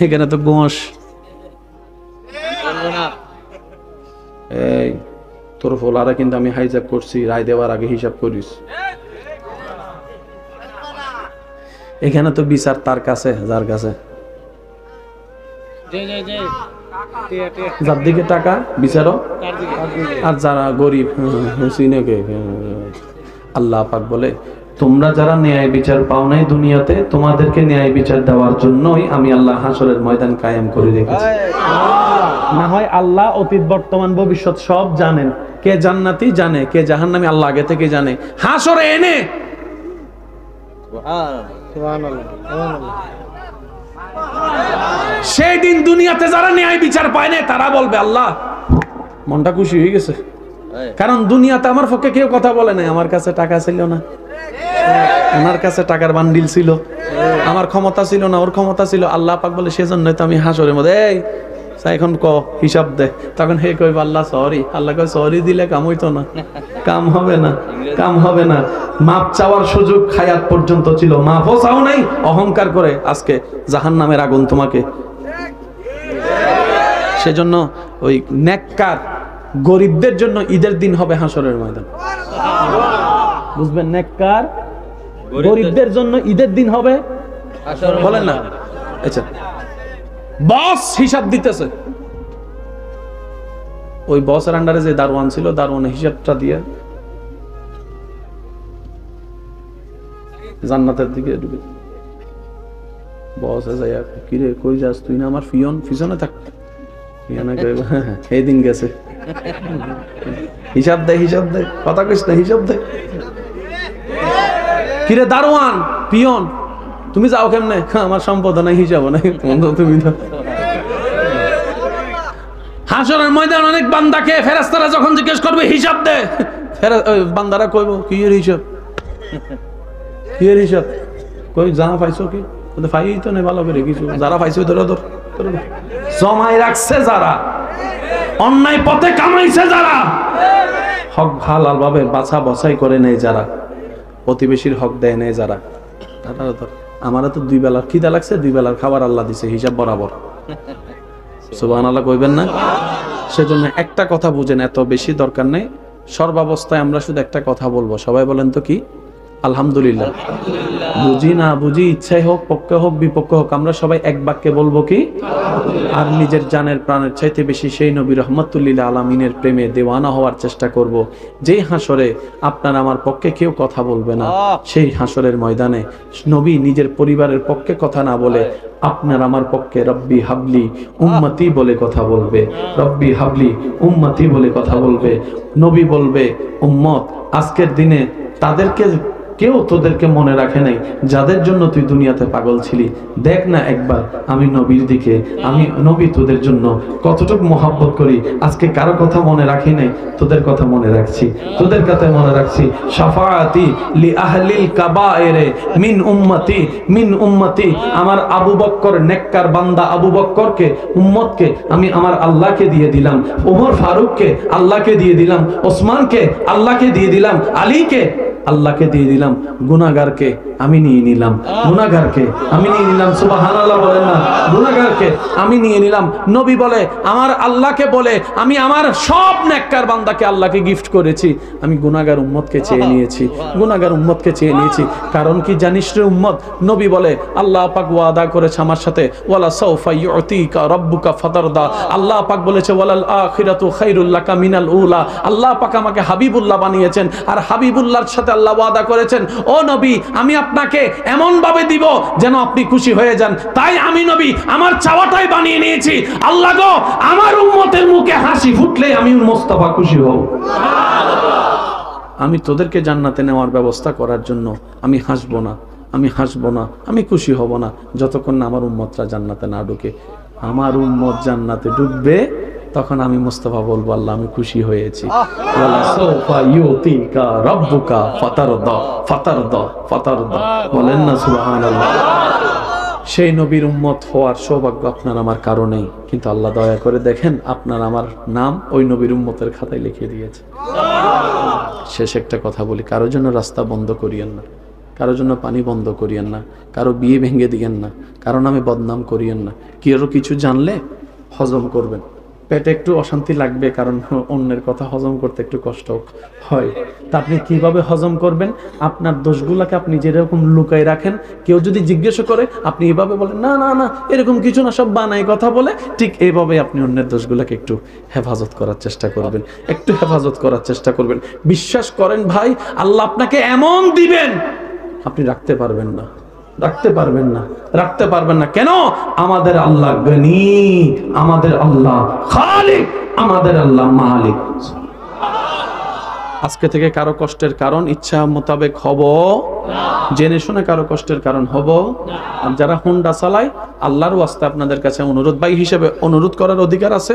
এখানে তো গোশ, এই তোর ফলারা কিন্তু আমি হাইজ্যাক করছি, রায় দেওয়ার আগে হিসাব করিস। এখানে তো বিচার তার কাছে, যার কাছে, যার দিকে টাকা বিচারও, আর যারা গরিব আল্লাহ পাক বলে তোমরা যারা ন্যায় বিচার পাও নাই দুনিয়াতে, তোমাদেরকে ন্যায় বিচার দেওয়ার জন্যই আমি আল্লাহ হাসরের ময়দান কায়েম করে রেখেছি। না হয় আল্লাহ অতীত বর্তমান ভবিষ্যৎ সব জানেন, কে জান্নাতি জানে, কে জাহান্নামী আল্লাহ আগে থেকে জানে। হাসরে এনে সেই দিন দুনিয়াতে যারা ন্যায় বিচার পায় না তারা বলবে আল্লাহ মনটা খুশি হয়ে গেছে, কারণ দুনিয়াতে আমার পক্ষে কেউ কথা বলে নাই। আমার কাছে টাকা ছিল না, ওনার কাছে টাকার বান্ডিল ছিল, আমার ক্ষমতা ছিল না, ওর ক্ষমতা ছিল। আল্লাহ পাক বলে সেজন্যই তো আমি হাসরের মধ্যে এই এখন ক হিসাব দে। তখন হে কইব আল্লাহ সরি। আল্লাহ কয় সরি দিলে কাম হইতো না, কাম হবে না, কাম হবে না। মাপ চাওয়ার সুযোগ হায়াত পর্যন্ত ছিল, মাফও চাও নাই, অহংকার করে আজকে জাহান্নামের আগুন তোমাকে। সেজন্য ওই নেককার গরিবদের জন্য ঈদের দিন হবে হাসরের ময়দান, বুঝবেন? নেককার গরিবদের জন্য ঈদের দিন হবে, বলেন না? আচ্ছা, বস হিসাব দিতেছে, ওই বসের আন্ডারে যে দারোয়ান ছিল, দারোয়ানের হিসাবটা দিয়ে জান্নাতের দিকে ঢুকে। বস যাইয়া কিরে কই যাস তুই? না আমার ফিয়ন পিছনে থাক। এই দিন গেছে, হিসাব দে, হিসাব দে, কথা কইস না, হিসাব দে। কিরে দারোয়ান, পিয়ন, তুমি যাও কেমনে? আমার সম্পদ নাই, হিসাব নাই। তুমি হাসরের ময়দান অনেক বান্দাকে ফেরেশতারা যখন জিজ্ঞেস করবে হিসাব দে, বান্দারা কইব কি এর হিসাব, কি এর হিসাব? কই যা পাইছো কি ফাই তো নেই ভালো করে কিছু, যারা পাইছো ধরো ধর, জমাই রাখছে যারা, অন্যায় পথে কামাইছে যারা, হক হালাল ভাবে বাছা বছাই করে নেই যারা, প্রতিবেশীর হক দেয় নেই যারা, আমারও তো দুই বেলার খিদা লাগছে, দুই বেলার খাবার আল্লাহ দিছে হিসাব বরাবর। সুবহানাল্লাহ কইবেন না? সেজন্য একটা কথা বুঝেন, এত বেশি দরকার নেই, সর্বাবস্থায় আমরা শুধু একটা কথা বলবো। সবাই বলেন তো কি? আলহামদুলিল্লাহ। বুঝি না বুঝি, ইচ্ছাই হোক, পক্ষে হোক, বিপক্ষে হোক, আমরা সবাই এক বাক্যে বলবো কি? আর নিজের জানের প্রাণের চাইতে বেশি সেই নবী রহমাতুল্লিল আলামিনের প্রেমে দেওয়ানা হওয়ার চেষ্টা করব। যেই হাসরে আপনার আমার পক্ষে কেউ কথা বলবে না, সেই হাসরের ময়দানে নবী নিজের পরিবারের পক্ষে কথা না বলে আপনার আমার পক্ষে রব্বি হাবলি উম্মতি বলে কথা বলবে। রব্বি হাবলি উম্মতি বলে কথা বলবে। নবী বলবে, উম্মত, আজকের দিনে তাদেরকে কেউ তোদেরকে মনে রাখে নাই যাদের জন্য তুই দুনিয়াতে পাগল ছিলি। দেখ না একবার আমি নবীর দিকে, আমি নবী তোদের জন্য কতটুকু মহব্বত করি। আজকে কারো কথা মনে রাখি নাই, তোদের কথা মনে রাখছি, তোদের কথা মনে রাখছি। শাফাআতি লি আহলিল কাবায়েরে মিন উম্মতি, মিন উম্মতি। আমার আবু বকর, নেককার বান্দা আবু বকরকে, উম্মতকে আমি আমার আল্লাহকে দিয়ে দিলাম। ওমর ফারুককে আল্লাহকে দিয়ে দিলাম। ওসমানকে আল্লাহকে দিয়ে দিলাম। আলীকে আল্লাহকে দিয়ে দিলাম। গুনাহগারকে আমি নিয়ে নিলাম, গুনাহগারকে আমি নিয়ে নিলাম। সুবহানাল্লাহ বলেন না? গুনাহগারকে আমি নিয়ে নিলাম। নবী বলে, আমার আল্লাহকে বলে আমি আমার সব নেককার বান্দাকে আল্লাহকে গিফট করেছি, আমি গুনাহগার উম্মতকে চেয়ে নিয়েছি, গুনাহগার উম্মতকে চেয়ে নিয়েছি। কারণ কি জানিস রে উম্মত? নবী বলে, আল্লাহ পাক ওয়াদা করেছে আমার সাথে, ওয়ালা সাউফা ইউতিকা রাব্বুকা ফাতারদা। আল্লাহ পাক বলেছে, ওয়ালাল আখিরাতু খায়রুল লাকা মিনাল উলা। আল্লাহ পাক আমাকে হাবিবুল্লাহ বানিয়েছেন, আর হাবিবুল্লাহর সাথে আল্লাহ ওয়াদা করেছেন, ও নবী আমি আপনাকে এমন ভাবে দিব যেন আপনি খুশি হয়ে যান। তাই আমি নবী আমার চাওয়াটাই বানিয়ে নিয়েছি, আল্লাহ গো আমার উম্মতের মুখে হাসি ফুটলে আমি মুস্তাফা খুশি হব। আমি তোদেরকে জান্নাতে নেওয়ার ব্যবস্থা করার জন্য আমি হাসবো না, আমি হাসবো না, আমি খুশি হব না যতক্ষণ না আমার উম্মতরা জান্নাতে না ঢুকে। আমার উম্মত জান্নাতে ঢুকবে, তখন আমি মুস্তাফা বলবো, আল্লাহ আমি খুশি হয়েছি। ওয়ালা সাউফা ইউতিকা রাব্বুকা ফাতারদা, ফাতারদা, ফাতারদা। বলেন না সুবহানাল্লাহ? সেই নবীর উম্মত হওয়ার সৌভাগ্য আপনার আমার কারণেই, কিন্তু আল্লাহ দয়া করে দেখেন আপনার আমার নাম ওই নবীর উম্মতের খাতায় লিখে দিয়েছে। শেষ একটা কথা বলি, কারোর জন্য রাস্তা বন্ধ করিয়েন না, কারোর জন্য পানি বন্ধ করিয়েন না, কারো বিয়ে ভেঙে দিয়েন না, কারো নামে বদনাম করিয়েন না। কারো কিছু জানলে হজম করবেন, পেটে একটু অশান্তি লাগবে, কারণ অন্যের কথা হজম করতে একটু কষ্ট হয়। তা আপনি কিভাবে হজম করবেন? আপনার দোষগুলোকে আপনি যেরকম লুকাই রাখেন, কেউ যদি জিজ্ঞেস করে আপনি এভাবে বলেন, না না না এরকম কিছু না, সব বানাই কথা বলে। ঠিক এইভাবে আপনি অন্যের দোষগুলোকে একটু হেফাজত করার চেষ্টা করবেন, একটু হেফাজত করার চেষ্টা করবেন। বিশ্বাস করেন ভাই, আল্লাহ আপনাকে এমন দিবেন আপনি রাখতে পারবেন না, রাখতে পারবেন না, রাখতে পারবেন না। কেন? আমাদের আল্লাহ গনি, আমাদের আল্লাহ খালিক, আমাদের আল্লাহ মালিক। আজকে থেকে কারো কষ্টের কারণ ইচ্ছা মোতাবেক হব জেনে শুনে কারো কষ্টের কারণ হব। আর যারা হোন্ডা চালায়, আল্লাহর ওয়াস্তে আপনাদের কাছে অনুরোধ, ভাই হিসেবে অনুরোধ করার অধিকার আছে?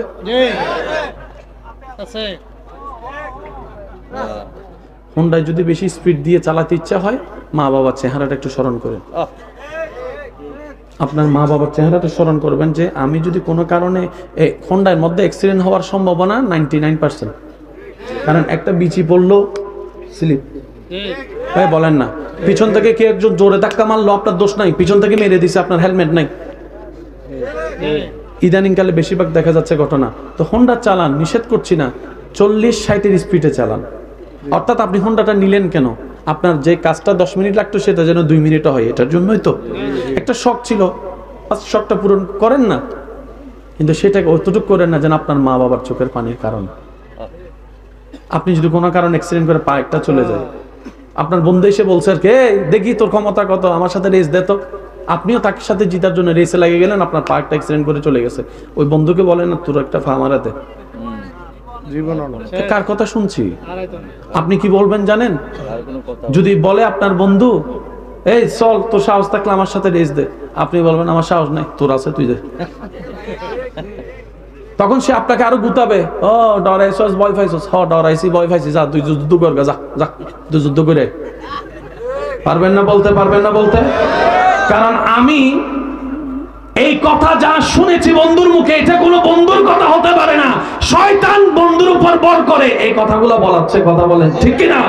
হোন্ডায় যদি বেশি স্পিড দিয়ে চালাতে ইচ্ছা হয়, মা বাবার চেহারাটা একটু স্মরণ করেন। আপনার মা বাবার চেহারাটা স্মরণ করবেন যে আমি যদি কোনো কারণে হোন্ডার মধ্যে অ্যাক্সিডেন্ট হওয়ার সম্ভাবনা 99%, কারণ একটা বিচি পড়লো স্লিপ। ভাই বলেন না, পিছন থেকে কে একজন জোরে ধাক্কা মারলো, আপনার দোষ নাই, পিছন থেকে মেরে দিছে, আপনার হেলমেট নাই। ইদানিং কালে বেশিরভাগ দেখা যাচ্ছে ঘটনা। তো হোন্ডা চালান, নিষেধ করছি না, 40-60 স্পিডে চালান। অর্থাৎ আপনি হোন্ডাটা নিলেন কেন? আপনার যে কাজটা 10 মিনিট লাগতো সেটা যেন 2 মিনিটে হয়, এটার জন্যই তো। একটা শখ ছিল, শখটা পূরণ করেন না, কিন্তু সেটাকে অতটুকু করেন না যেন আপনার মা বাবার চোখের পানির কারণ। আপনি যদি কোনো কারণে অ্যাক্সিডেন্ট করে পা একটা চলে যায়, আপনার বন্ধু এসে বলছে আর কে, দেখি তোর ক্ষমতা কত, আমার সাথে রেস দে তো। আপনিও তার সাথে জিতার জন্য রেসে লাগে গেলেন, আপনার পা একটা অ্যাক্সিডেন্ট করে চলে গেছে। ওই বন্ধুকে বলেন না, তোর একটা পা মারাতে। কার কথা শুনছি? আপনি কি বলবেন জানেন? যদি বলে আপনার বন্ধু, এই চল তোর সাহস থাকলে আমার সাথে রেস দে, আপনি বলবেন আমার সাহস নাই, তোর আছে তুই দে। তখন সে আপনাকে আরো গুতাবে, ও ডরাইছস ভয় পাইছস, হ ডরাইছি ভয় পাইছি, যা তুই যুদ্ধ কর, যা যা তুই যুদ্ধ করে। পারবেন না বলতে, পারবেন না বলতে। কারণ আমি এই কথা যা শুনেছি বন্ধুর মুখে, এটা কোনো বন্ধুর কথা হতে পারে না। শয়তান বন্ধুর উপর বর করে এই কথাগুলো বলাচ্ছে, কথা বলেন ঠিক কিনা?